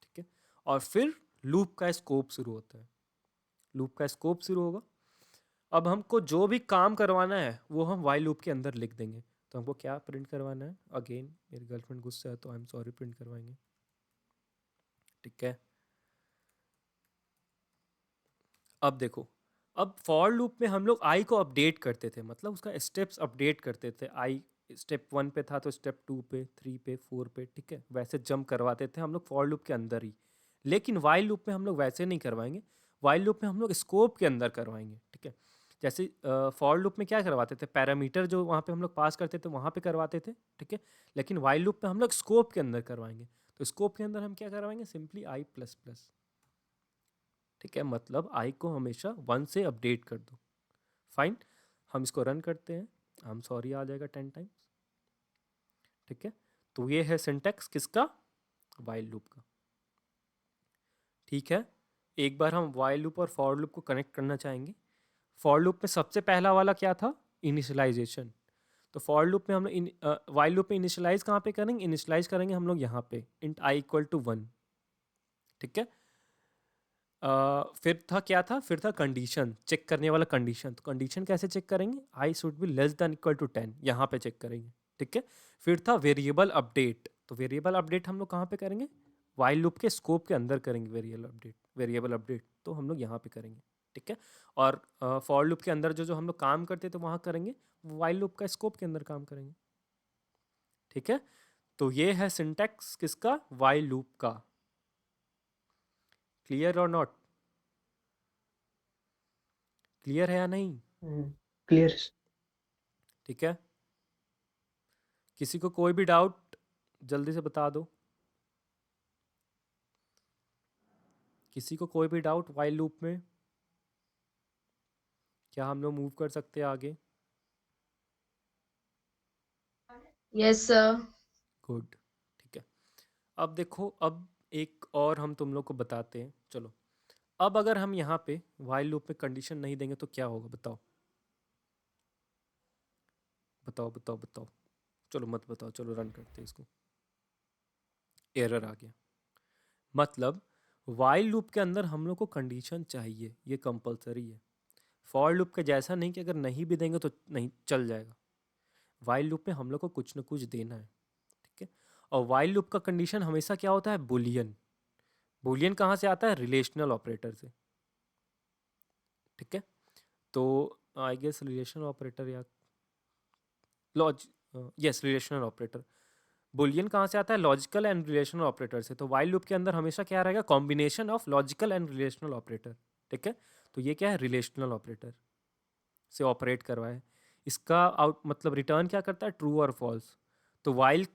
[SPEAKER 1] ठीक है? और फिर लूप का स्कोप शुरू होता है। लूप का स्कोप शुरू होगा। अब हमको जो भी काम करवाना है वो हम वाइल लूप के अंदर लिख देंगे। तो हमको क्या प्रिंट करवाना है? अगेन मेरी गर्लफ्रेंड गुस्सा है तो आई एम सॉरी प्रिंट करवाएंगे, ठीक है? अब देखो, अब फॉर लूप में हम लोग आई को अपडेट करते थे, मतलब उसका स्टेप्स अपडेट करते थे। आई स्टेप 1 पे था तो स्टेप 2 पे, 3 पे, 4 पे, ठीक है? वैसे जंप करवाते थे हम लोग फॉर लूप के अंदर ही। लेकिन वाइल लूप में हम लोग वैसे नहीं करवाएंगे। वाइल लूप में हम लोग स्कोप के अंदर करवाएंगे, ठीक है? जैसे फॉर लूप में क्या करवाते थे, पैरामीटर जो वहाँ पे हम लोग पास करते थे वहाँ पे करवाते थे, ठीक है। लेकिन वाइल लूप में हम लोग स्कोप के अंदर करवाएंगे। तो स्कोप के अंदर हम क्या करवाएंगे, सिंपली आई प्लस प्लस, ठीक है। मतलब आई को हमेशा 1 से अपडेट कर दो। फाइन, हम इसको रन करते हैं, हम सॉरी आ जाएगा 10 टाइम्स, ठीक है। तो ये है सिंटैक्स किसका, वाइल लूप का, ठीक है। एक बार हम वाइल लूप और फॉर लूप को कनेक्ट करना चाहेंगे। फॉर लूप में सबसे पहला वाला क्या था, इनिशियलाइजेशन। तो फॉर लूप में हम लोग वाइल लूप में इनिशियलाइज कहाँ पे करेंगे, इनिशियलाइज करेंगे हम लोग यहाँ पे इंट आई इक्वल टू 1, ठीक है। फिर था क्या था, फिर था कंडीशन, चेक करने वाला कंडीशन। तो कंडीशन कैसे चेक करेंगे, i should be less than equal to 10, यहाँ पे चेक करेंगे, ठीक है। फिर था वेरिएबल अपडेट। तो वेरिएबल अपडेट हम लोग कहाँ पे करेंगे, वाइल लूप के स्कोप के अंदर करेंगे वेरिएबल अपडेट तो हम लोग यहाँ पे करेंगे, ठीक है। और फॉर लूप के अंदर जो जो हम लोग काम करते तो वहाँ करेंगे, वाइल लूप का स्कोप के अंदर काम करेंगे, ठीक है। तो ये है सिंटैक्स किसका, वाइल लूप का। क्लियर और नॉट, क्लियर है या नहीं,
[SPEAKER 2] क्लियर।
[SPEAKER 1] ठीक है। किसी को कोई भी डाउट जल्दी से बता दो, किसी को कोई भी डाउट वाइल लूप में, क्या हम लोग मूव कर सकते हैं आगे,
[SPEAKER 4] Yes, sir.
[SPEAKER 1] गुड, ठीक है। अब देखो, अब एक और हम तुम लोग को बताते हैं, चलो। अब अगर हम यहाँ पे वाइल लूप में कंडीशन नहीं देंगे तो क्या होगा, बताओ बताओ बताओ बताओ। चलो मत बताओ, चलो रन करते हैं इसको। एरर आ गया, मतलब वाइल लूप के अंदर हम लोग को कंडीशन चाहिए, ये कंपलसरी है। फॉर लूप के जैसा नहीं कि अगर नहीं भी देंगे तो नहीं चल जाएगा। वाइल लूप में हम लोग को कुछ ना कुछ देना है, ठीक है। और वाइल लूप का कंडीशन हमेशा क्या होता है, बुलियन। बुलियन कहाँ से आता है, रिलेशनल ऑपरेटर से, ठीक है। तो आई गेस रिलेशनल ऑपरेटर या लॉज यस रिलेशनल ऑपरेटर। बुलियन कहाँ से आता है, लॉजिकल एंड रिलेशनल ऑपरेटर से। तो वाइल लूप के अंदर हमेशा क्या रहेगा, combination of logical and relational operator, ठीक है। तो ये क्या है, रिलेशनल ऑपरेटर से ऑपरेट करवाए। इसका आउट मतलब रिटर्न क्या करता है, ट्रू और फॉल्स। तो वाइल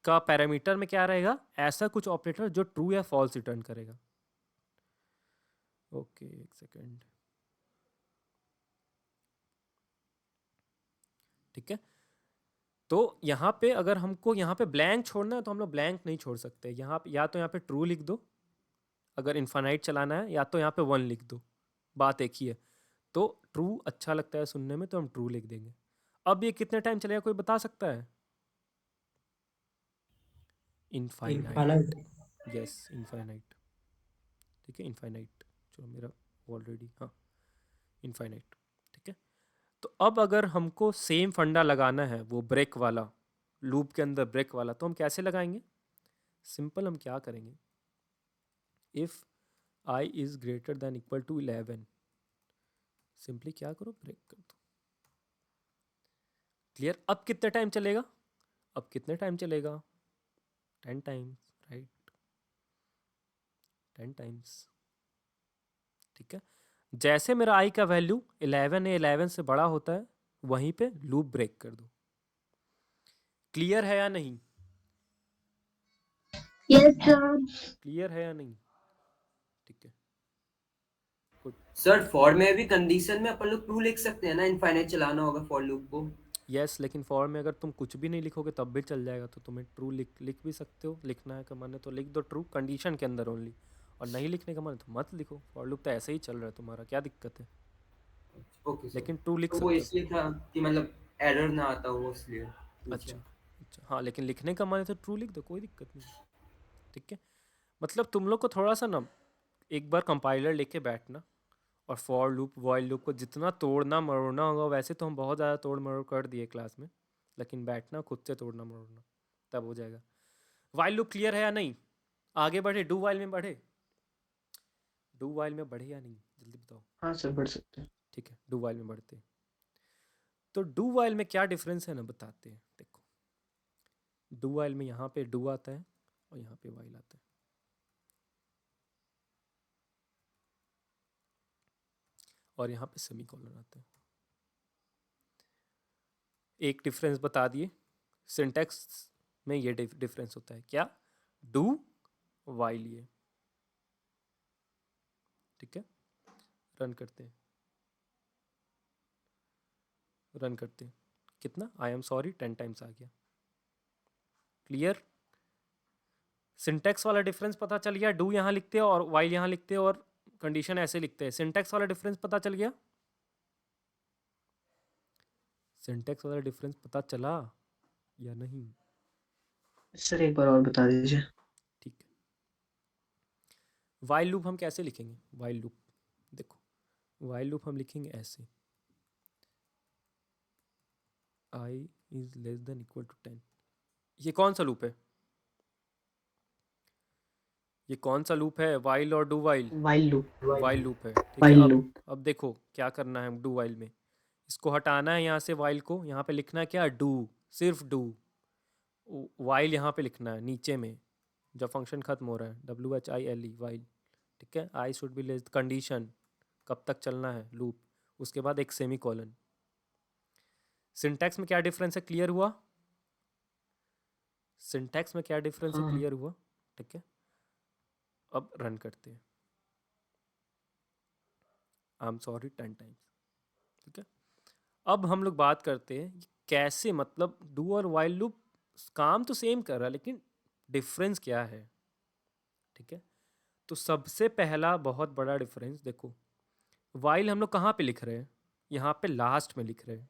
[SPEAKER 1] का पैरामीटर में क्या रहेगा, ऐसा कुछ ऑपरेटर जो ट्रू या फॉल्स रिटर्न करेगा। ओके एक सेकेंड, ठीक है। तो यहाँ पे अगर हमको यहाँ पे ब्लैंक छोड़ना है तो हम लोग ब्लैंक नहीं छोड़ सकते। यहाँ पे या तो यहाँ पे ट्रू लिख दो अगर इन्फानाइट चलाना है, या तो यहाँ पे 1 लिख दो, बात एक ही है। तो ट्रू अच्छा लगता है सुनने में तो हम ट्रू लिख देंगे। अब ये कितने टाइम चलेगा, कोई बता सकता है, इनफाइनाइट,
[SPEAKER 3] इनफाइनाइट।
[SPEAKER 1] यस इनफाइनाइट, ठीक है इनफाइनाइट। चलो मेरा ऑलरेडी हाँ इनफाइनाइट, ठीक है। तो अब अगर हमको सेम फंडा लगाना है, वो ब्रेक वाला, लूप के अंदर ब्रेक वाला, तो हम कैसे लगाएंगे, सिंपल हम क्या करेंगे, if i is greater than equal to 11, simply क्या करो, ब्रेक कर दो। क्लियर। अब कितने टाइम चलेगा, अब कितने टाइम चलेगा, 10 टाइम्स, राइट, 10 टाइम्स, ठीक है। जैसे मेरा आई का वैल्यू 11 या 11 से बड़ा होता है, वहीं पे लूप ब्रेक कर दो। क्लियर है या नहीं,
[SPEAKER 4] Yes, sir.
[SPEAKER 1] क्लियर है या नहीं, ठीक है।
[SPEAKER 5] सर फॉर में भी कंडीशन में अपन लोग ट्रू लिख सकते हैं ना, इनफाइनाइट चलाना होगा फॉर लूप को।
[SPEAKER 1] यस लेकिन फॉर में अगर तुम कुछ भी नहीं लिखोगे तब भी चल जाएगा। तो तुम्हें ट्रू लिख भी सकते हो, लिखना है का मन है तो लिख दो ट्रू कंडीशन के अंदर ओनली, और नहीं लिखने का मन है तो मत लिखो। फॉर लूप तो ऐसे ही चल रहा है तुम्हारा, क्या दिक्कत है,
[SPEAKER 5] ओके सर।
[SPEAKER 1] लेकिन ट्रू लिख
[SPEAKER 5] तो वो
[SPEAKER 1] सकते हो।
[SPEAKER 5] इसलिए था कि मतलब एरर ना आता हो, इसलिए पूछा।
[SPEAKER 1] अच्छा अच्छा, हाँ लेकिन लिखने का मन है तो ट्रू लिख दो, कोई दिक्कत नहीं, ठीक है। मतलब तुम लोग को थोड़ा सा ना एक बार कंपाइलर लेके बैठना, और फॉर लूप वाइल लूप को जितना तोड़ना मरोड़ना होगा, वैसे तो हम बहुत ज़्यादा तोड़ मरोड़ कर दिए क्लास में, लेकिन बैठना खुद से तोड़ना मरोड़ना, तब हो जाएगा। वाइल लूप क्लियर है या नहीं, आगे बढ़े, डू वाइल में बढ़े, डू वाइल में बढ़े या नहीं, जल्दी बताओ।
[SPEAKER 2] हाँ सर, बढ़ सकते हैं।
[SPEAKER 1] ठीक है डू वाइल में बढ़ते हैं। तो डू वाइल में क्या डिफरेंस है ना, बताते हैं। देखो डू वाइल में यहाँ पे डू आता है और यहाँ पे वाइल आता है, और यहाँ पे सेमी कॉलन आता है। एक डिफरेंस बता दिए, सिंटैक्स में ये डिफरेंस होता है क्या, डू वाइल ये। ठीक है, रन करते हैं, रन करते हैं। कितना, आई एम सॉरी 10 टाइम्स आ गया। क्लियर, सिंटैक्स वाला डिफरेंस पता चल गया, डू यहाँ लिखते हैं और वाइल यहाँ लिखते हैं और कंडीशन ऐसे लिखते हैं। सिंटैक्स वाला डिफरेंस पता चल गया, सिंटैक्स वाला डिफरेंस पता चला या नहीं?
[SPEAKER 2] सर एक बार और बता दीजिए।
[SPEAKER 1] ठीक है, वाइल लूप हम कैसे लिखेंगे? वाइल लूप देखो, वाइल लूप हम लिखेंगे ऐसे, i is less than equal to 10। ये कौन सा लूप है? ये कौन सा लूप है? वाइल और do while?
[SPEAKER 2] While loop.
[SPEAKER 1] While loop है। ठीक है,
[SPEAKER 2] वाइल
[SPEAKER 1] अब
[SPEAKER 2] लूप।
[SPEAKER 1] अब देखो क्या करना है डू वाइल में, इसको हटाना है यहाँ से, वाइल को यहाँ पे लिखना है क्या, डू, सिर्फ डू। वाइल यहाँ पे लिखना है नीचे में जब फंक्शन खत्म हो रहा है, WHILE वाइल। ठीक है, i should be less, condition कब तक चलना है लूप, उसके बाद एक सेमी कॉलन। सिंटैक्स में क्या डिफरेंस है, क्लियर हुआ? सिंटैक्स में क्या डिफरेंस है,
[SPEAKER 2] हाँ
[SPEAKER 1] क्लियर हुआ? ठीक है, अब रन करते हैं, आई एम सॉरी 10 टाइम्स। ठीक है, अब हम लोग बात करते हैं कि कैसे, मतलब डू और वाइल लूप काम तो सेम कर रहा है लेकिन डिफरेंस क्या है। ठीक है, तो सबसे पहला बहुत बड़ा डिफरेंस देखो, वाइल हम लोग कहाँ पे लिख रहे हैं, यहाँ पे लास्ट में लिख रहे हैं।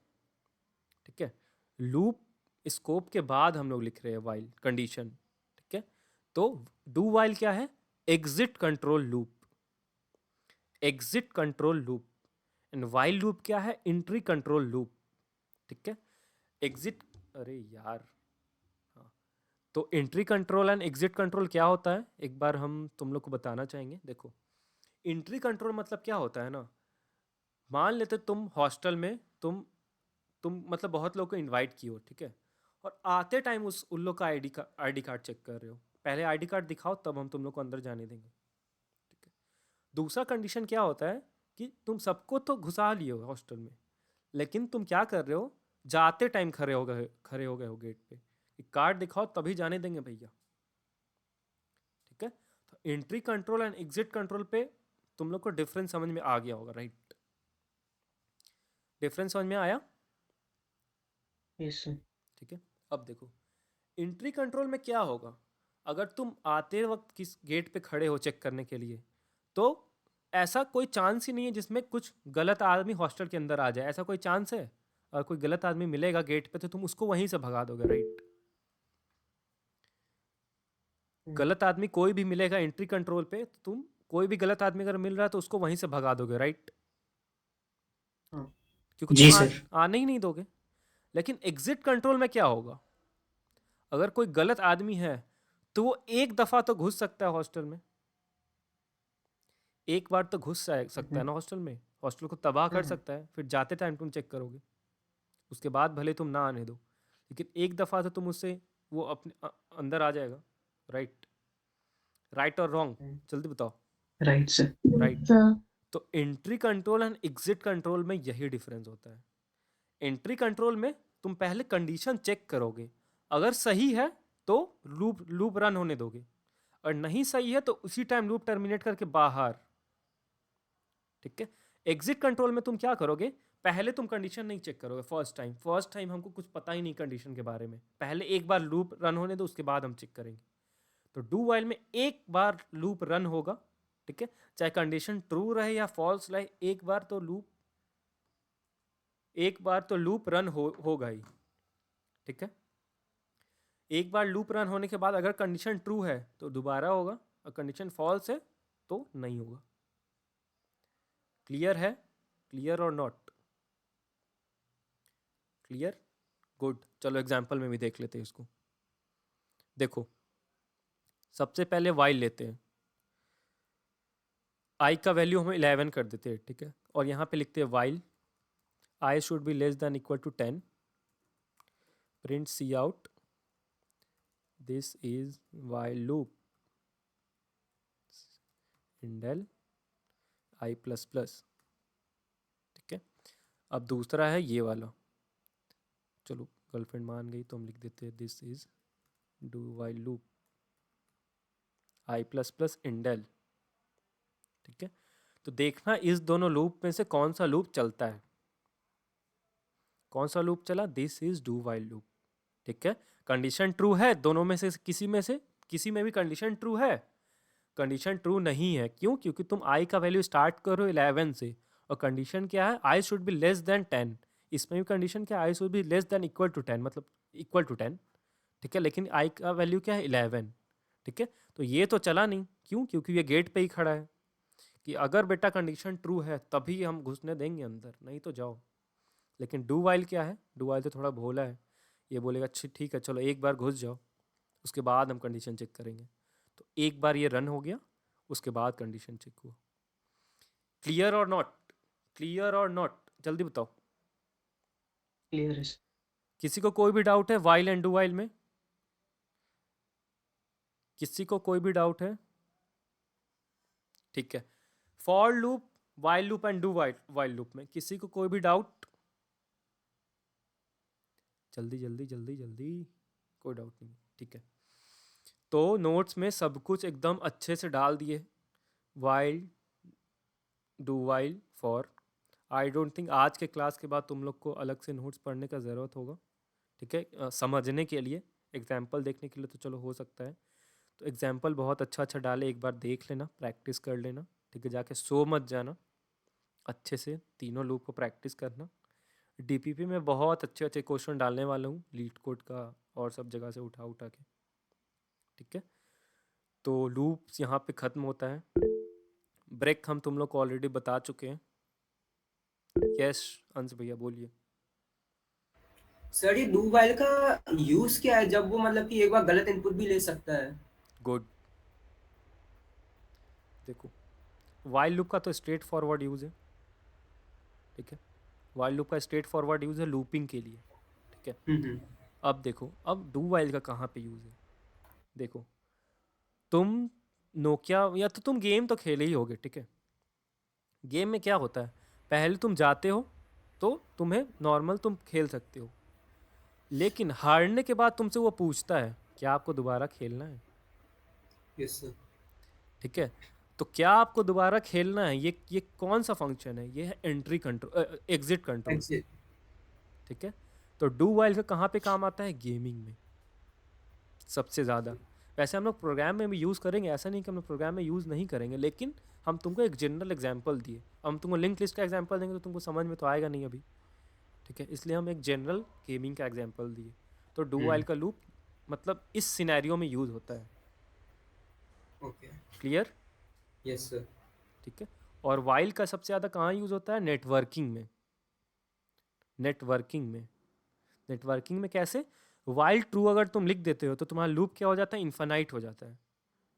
[SPEAKER 1] ठीक है, लूप स्कोप के बाद हम लोग लिख रहे हैं वाइल कंडीशन। ठीक है, तो डू वाइल क्या है, exit control loop, exit control loop. And while loop क्या है, एंट्री कंट्रोल लूप। ठीक है, एग्जिट, अरे यार, हाँ, तो entry control and exit control क्या होता है, एक बार हम तुम लोग को बताना चाहेंगे। देखो, एंट्री कंट्रोल मतलब क्या होता है ना, मान लेते तुम हॉस्टल में, तुम मतलब बहुत लोग को इनवाइट किए हो, ठीक है, और आते टाइम उन लोग का आईडी कार्ड चेक कर रहे हो, पहले आईडी कार्ड दिखाओ तब हम तुम लोग को अंदर जाने देंगे। ठीक है, दूसरा कंडीशन क्या होता है कि तुम सबको तो घुसा लिए हो हॉस्टल में, लेकिन तुम क्या कर रहे हो, जाते टाइम खड़े हो गए हो गेट पे, कि कार्ड दिखाओ तभी जाने देंगे भैया। ठीक है, तो entry control and exit control पे तुम लोग को डिफरेंस समझ में आ गया होगा, राइट? डिफरेंस समझ में आया?
[SPEAKER 2] Yes sir.
[SPEAKER 1] ठीक है, अब देखो एंट्री कंट्रोल में क्या होगा, अगर तुम आते वक्त किस गेट पे खड़े हो चेक करने के लिए, तो ऐसा कोई चांस ही नहीं है जिसमें कुछ गलत आदमी हॉस्टल के अंदर आ जाए, ऐसा कोई चांस है? और कोई गलत आदमी मिलेगा गेट पे तो तुम उसको वहीं से भगा दोगे, राइट? गलत आदमी कोई भी मिलेगा एंट्री कंट्रोल पे तो तुम, कोई भी गलत आदमी अगर मिल रहा है तो उसको वहीं से भगा दोगे, राइट?
[SPEAKER 2] हाँ
[SPEAKER 1] क्योंकि
[SPEAKER 3] जी
[SPEAKER 1] तुम
[SPEAKER 3] सर।
[SPEAKER 1] आने ही नहीं दोगे। लेकिन एग्जिट कंट्रोल में क्या होगा, अगर कोई गलत आदमी है तो वो एक दफा तो घुस सकता है हॉस्टल में, एक बार तो घुस सकता है ना हॉस्टल में, हॉस्टल को तबाह कर सकता है, फिर जाते टाइम तुम चेक करोगे, उसके बाद भले तुम ना आने दो, लेकिन एक दफा तो तुम उससे, वो अपने अंदर आ जाएगा, राइट? राइट और रॉन्ग, जल्दी बताओ।
[SPEAKER 2] Right sir.
[SPEAKER 1] Right,
[SPEAKER 4] sir.
[SPEAKER 1] तो entry control and exit control में यही डिफरेंस होता है। एंट्री कंट्रोल में तुम पहले कंडीशन चेक करोगे, अगर सही है तो लूप लूप रन होने दोगे, और नहीं सही है तो उसी टाइम लूप टर्मिनेट करके बाहर। ठीक है, एग्जिट कंट्रोल में तुम क्या करोगे, पहले तुम कंडीशन नहीं चेक करोगे, फर्स्ट टाइम हमको कुछ पता ही नहीं कंडीशन के बारे में, पहले एक बार लूप रन होने दो उसके बाद हम चेक करेंगे। तो डू वाइल में एक बार लूप रन होगा, ठीक है, चाहे कंडीशन ट्रू रहे या फॉल्स रहे, एक बार तो लूप रन होगा ही। ठीक है, एक बार लूप रन होने के बाद अगर कंडीशन ट्रू है तो दोबारा होगा, और कंडीशन फॉल्स है तो नहीं होगा। क्लियर है? क्लियर और नॉट क्लियर? गुड, चलो एग्जाम्पल में भी देख लेते हैं इसको। देखो, सबसे पहले वाइल लेते हैं, आई का वैल्यू हम 11 कर देते हैं, ठीक है, और यहाँ पे लिखते हैं while i should be less than equal to 10, print cout this is while loop इंडेल आई प्लस प्लस। ठीक है, अब दूसरा है ये वाला, चलो गर्लफ्रेंड मान गई तो हम लिख देते हैं this is do while loop I plus plus indel. ठीक है, तो देखना इस दोनों लूप में से कौन सा लूप चलता है। कौन सा लूप चला? This is do while loop. ठीक है, कंडीशन ट्रू है दोनों में से किसी में भी कंडीशन ट्रू है। कंडीशन ट्रू नहीं है, क्यों? क्योंकि तुम i का वैल्यू स्टार्ट करो 11 से और कंडीशन क्या है? i should be less than 10। इसमें भी कंडीशन क्या है? i should be less than equal to 10, मतलब इक्वल टू 10। ठीक है, लेकिन i का वैल्यू क्या है? 11। ठीक है, तो ये तो चला नहीं, क्यों? क्योंकि ये गेट पे ही खड़ा है कि अगर बेटा कंडीशन ट्रू है तभी हम घुसने देंगे अंदर, नहीं तो जाओ। लेकिन डू वाइल क्या है? डू वाइल तो थोड़ा भोला है, ये बोलेगा अच्छा ठीक है चलो एक बार घुस जाओ, उसके बाद हम कंडीशन चेक करेंगे। तो एक बार ये रन हो गया, उसके बाद कंडीशन चेक हुआ। क्लियर और नॉट? क्लियर और नॉट? जल्दी बताओ।
[SPEAKER 2] क्लियर है।
[SPEAKER 1] किसी को कोई भी डाउट है वाइल एंड डू वाइल में? किसी को कोई भी डाउट है? ठीक है, for loop, while loop and do while loop में किसी को कोई भी डाउट? जल्दी जल्दी जल्दी जल्दी, कोई डाउट नहीं। ठीक है, तो नोट्स में सब कुछ एकदम अच्छे से डाल दिए, while, do while, for. I don't think आज के क्लास के बाद तुम लोग को अलग से नोट्स पढ़ने का ज़रूरत होगा। ठीक है, समझने के लिए, एग्जाम्पल देखने के लिए तो चलो हो सकता है। तो एग्जाम्पल बहुत अच्छा अच्छा डाले, एक बार देख लेना, प्रैक्टिस कर लेना। ठीक है, जाके सो मत जाना, अच्छे से तीनों लूप को प्रैक्टिस करना। डीपीपी में बहुत अच्छे अच्छे क्वेश्चन डालने वाला हूँ, लीड कोड का और सब जगह से उठा उठा के। ठीक है, तो लूप्स यहाँ पे ख़त्म होता है। ब्रेक हम तुम लोग को ऑलरेडी बता चुके हैं। यस अंश भैया बोलिए।
[SPEAKER 5] सर ये डू वाइल का यूज क्या है, जब वो मतलब कि एक बार गलत इनपुट भी ले सकता है?
[SPEAKER 1] गुड, देखो वाइल लूप का तो स्ट्रेट फॉरवर्ड यूज़ है। ठीक है, वाइल लूप का स्ट्रेट फॉरवर्ड यूज़ है लूपिंग के लिए। ठीक है,
[SPEAKER 5] हम्म।
[SPEAKER 1] अब देखो, अब डू वाइल का कहाँ पे यूज़ है। देखो तुम नोकिया या तो तुम गेम तो खेले ही होगे। ठीक है, गेम में क्या होता है, पहले तुम जाते हो तो तुम्हें नॉर्मल तुम खेल सकते हो, लेकिन हारने के बाद तुमसे वो पूछता है क्या आपको दोबारा खेलना है।
[SPEAKER 5] Yes sir.
[SPEAKER 1] ठीक है, तो क्या आपको दोबारा खेलना है, ये कौन सा फंक्शन है? ये है entry control, exit control.
[SPEAKER 5] Exit.
[SPEAKER 1] ठीक है, तो डू वाइल का कहाँ पे काम आता है? गेमिंग में सबसे ज़्यादा। वैसे हम लोग प्रोग्राम में भी यूज़ करेंगे, ऐसा नहीं कि हम लोग प्रोग्राम में यूज़ नहीं करेंगे, लेकिन हम तुमको एक जनरल एग्जांपल दिए। हम तुमको लिंक लिस्ट का एग्जांपल देंगे तो तुमको समझ में तो आएगा नहीं अभी। ठीक है, इसलिए हम एक जनरल गेमिंग का एग्जांपल दिए। तो डू वाइल का लूप मतलब इस सिनेरियो में यूज़ होता है।
[SPEAKER 5] ओके।
[SPEAKER 1] क्लियर?
[SPEAKER 5] Yes sir.
[SPEAKER 1] ठीक है, और वाइल का सबसे ज़्यादा कहाँ यूज़ होता है? नेटवर्किंग में। नेटवर्किंग में कैसे? वाइल ट्रू अगर तुम लिख देते हो तो तुम्हारा लूप क्या हो जाता है? इन्फानाइट हो जाता है।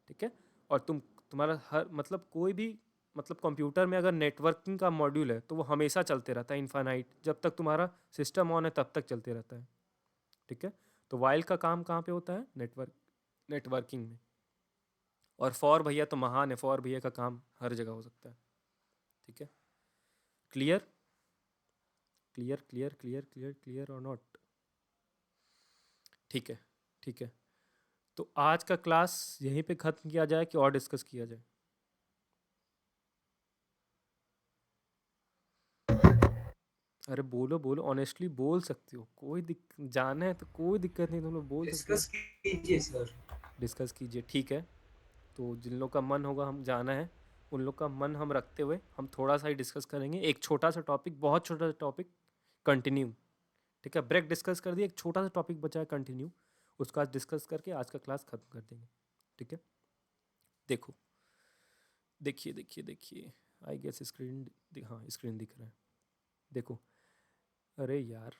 [SPEAKER 1] ठीक है, और तुम्हारा हर मतलब कोई भी मतलब कंप्यूटर में अगर नेटवर्किंग का मॉड्यूल है तो वो हमेशा चलते रहता है इन्फानाइट, जब तक तुम्हारा सिस्टम ऑन है तब तक चलते रहता है। ठीक है, तो वाइल का काम कहाँ पे होता है? नेटवर्किंग में। और फॉर भैया तो महान है, फॉर भैया का काम हर जगह हो सकता है। ठीक है, clear clear clear clear clear clear और नॉट? ठीक है, ठीक है, तो आज का क्लास यहीं पे ख़त्म किया जाए कि और डिस्कस किया जाए? अरे बोलो बोलो, ऑनेस्टली बोल सकते हो, कोई जाना है तो कोई दिक्कत नहीं, तुम लोग बोल सकते हो।
[SPEAKER 5] डिस्कस कीजिए सर।
[SPEAKER 1] डिस्कस कीजिए, ठीक है। तो जिन लोग का मन होगा हम जाना है, उन लोग का मन हम रखते हुए हम थोड़ा सा ही डिस्कस करेंगे, एक छोटा सा टॉपिक, बहुत छोटा सा टॉपिक, कंटिन्यू। ठीक है, ब्रेक डिस्कस कर दिया, एक छोटा सा टॉपिक बचा है कंटिन्यू, उसका आज डिस्कस करके आज का क्लास ख़त्म कर देंगे। ठीक है, देखो देखिए देखिए देखिए, आई गेस स्क्रीन, हाँ स्क्रीन दिख रहा है। देखो, अरे यार,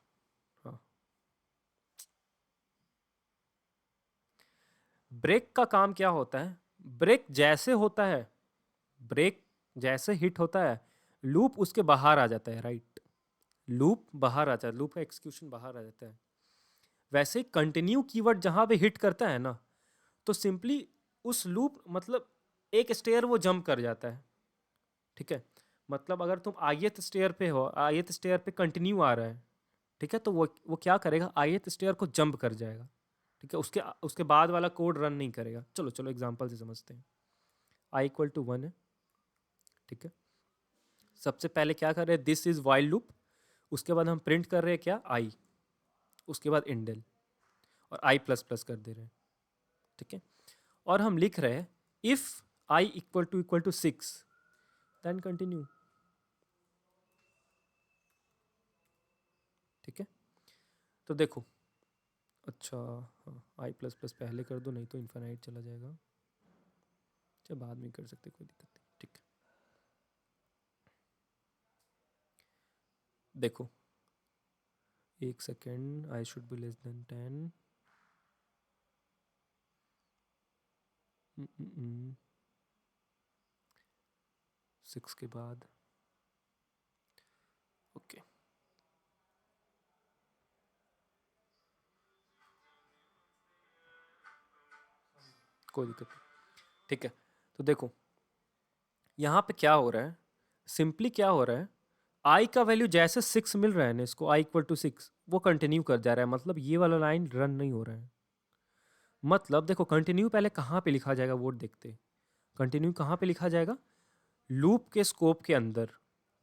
[SPEAKER 1] हाँ, ब्रेक का काम क्या होता है? ब्रेक जैसे होता है, ब्रेक जैसे हिट होता है, लूप उसके बाहर आ जाता है, राइट? लूप बाहर आ जाता है, लूप का एक्सक्यूशन बाहर आ जाता है। वैसे कंटिन्यू कीवर्ड जहाँ पे हिट करता है ना, तो सिंपली उस लूप मतलब एक स्टेयर वो जंप कर जाता है। ठीक है, मतलब अगर तुम आयत स्टेयर पे हो, आयत स्टेयर पे कंटिन्यू आ रहा है, ठीक है, तो वो क्या करेगा, ith स्टेयर को जंप कर जाएगा, ठीक है, उसके बाद वाला कोड रन नहीं करेगा। चलो चलो एग्जांपल से समझते हैं। i इक्वल टू 1 है, ठीक है, सबसे पहले क्या कर रहे हैं, दिस इज वाइल लूप, उसके बाद हम प्रिंट कर रहे हैं क्या, i, उसके बाद इंडेल और i प्लस प्लस कर दे रहे हैं, ठीक है, और हम लिख रहे हैं if i equal to 6 then continue, ठीक है। तो देखो, अच्छा हाँ, i प्लस प्लस पहले कर दो, नहीं तो इन्फाइनाइट चला जाएगा, अच्छा बाद में कर सकते, कोई दिक्कत नहीं, ठीक है। देखो एक second, i should be less than 10, 6 के बाद, ओके कोई दिक्कत नहीं, ठीक है। तो देखो यहाँ पे क्या हो रहा है, सिंपली क्या हो रहा है, i का वैल्यू जैसे 6 मिल रहा है ना इसको, i इक्वल टू 6, वो कंटिन्यू कर जा रहा है, मतलब ये वाला लाइन रन नहीं हो रहा है। मतलब देखो कंटिन्यू पहले कहाँ पे लिखा जाएगा वो देखते हैं। कंटिन्यू कहाँ पे लिखा जाएगा, लूप के स्कोप के अंदर,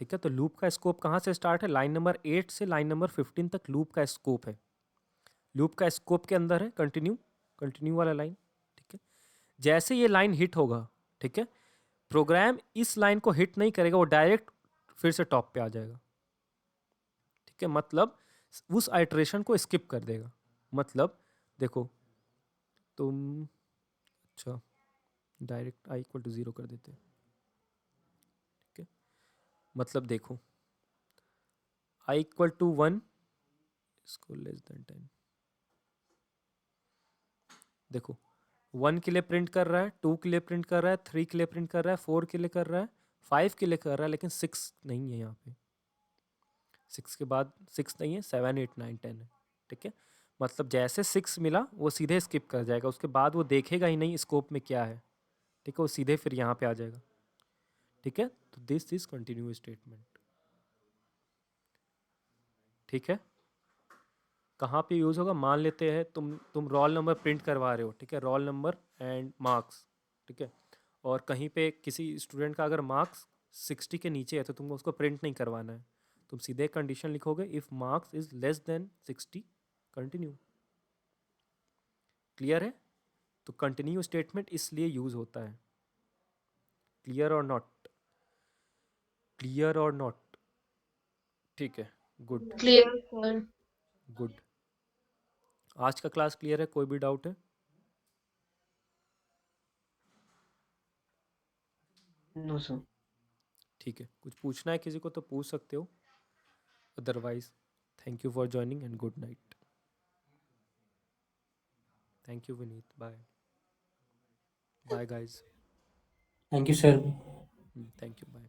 [SPEAKER 1] ठीक है। तो लूप का स्कोप कहाँ से स्टार्ट है, लाइन नंबर 8 से लाइन नंबर 15 तक लूप का स्कोप है, लूप का स्कोप के अंदर है कंटिन्यू वाला लाइन, ठीक है। जैसे ये लाइन हिट होगा, ठीक है, प्रोग्राम इस लाइन को हिट नहीं करेगा, वो डायरेक्ट फिर से टॉप पे आ जाएगा, ठीक है, मतलब उस आइट्रेशन को स्किप कर देगा। मतलब देखो तुम, अच्छा डायरेक्ट i इक्वल टू 0 कर देते हैं, ठीक है, मतलब देखो i इक्वल टू 1, इसको लेस देन 10, देखो 1 के लिए प्रिंट कर रहा है, 2 के लिए प्रिंट कर रहा है, 3 के लिए प्रिंट कर रहा है, 4 के लिए कर रहा है, 5 के लिए कर रहा है, लेकिन 6 नहीं है यहाँ पे, 6 के बाद 6 नहीं है, 7 8 9 10 है, ठीक है। मतलब जैसे 6 मिला वो सीधे स्किप कर जाएगा, उसके बाद वो देखेगा ही नहीं स्कोप में क्या है, ठीक है, वो सीधे फिर यहाँ पे आ जाएगा, ठीक है। तो दिस इज कंटिन्यू स्टेटमेंट, ठीक है। कहाँ पे यूज़ होगा, मान लेते हैं तुम रोल नंबर प्रिंट करवा रहे हो, ठीक है, रोल नंबर एंड मार्क्स, ठीक है, और कहीं पे किसी स्टूडेंट का अगर मार्क्स 60 के नीचे है तो तुमको उसको प्रिंट नहीं करवाना है, तुम सीधे कंडीशन लिखोगे if marks is less then 60 continue, clear है। तो कंटिन्यू स्टेटमेंट इसलिए यूज़ होता है, क्लियर और नॉट, क्लियर और नॉट, ठीक है, गुड
[SPEAKER 4] Clear, sir.
[SPEAKER 1] गुड। आज का क्लास क्लियर है, कोई भी डाउट है,
[SPEAKER 2] नो सर।
[SPEAKER 1] ठीक है, कुछ पूछना है किसी को तो पूछ सकते हो, otherwise thank you for joining and good night. Thank you Vineet, bye bye guys,
[SPEAKER 3] thank you sir.
[SPEAKER 1] Thank you, bye.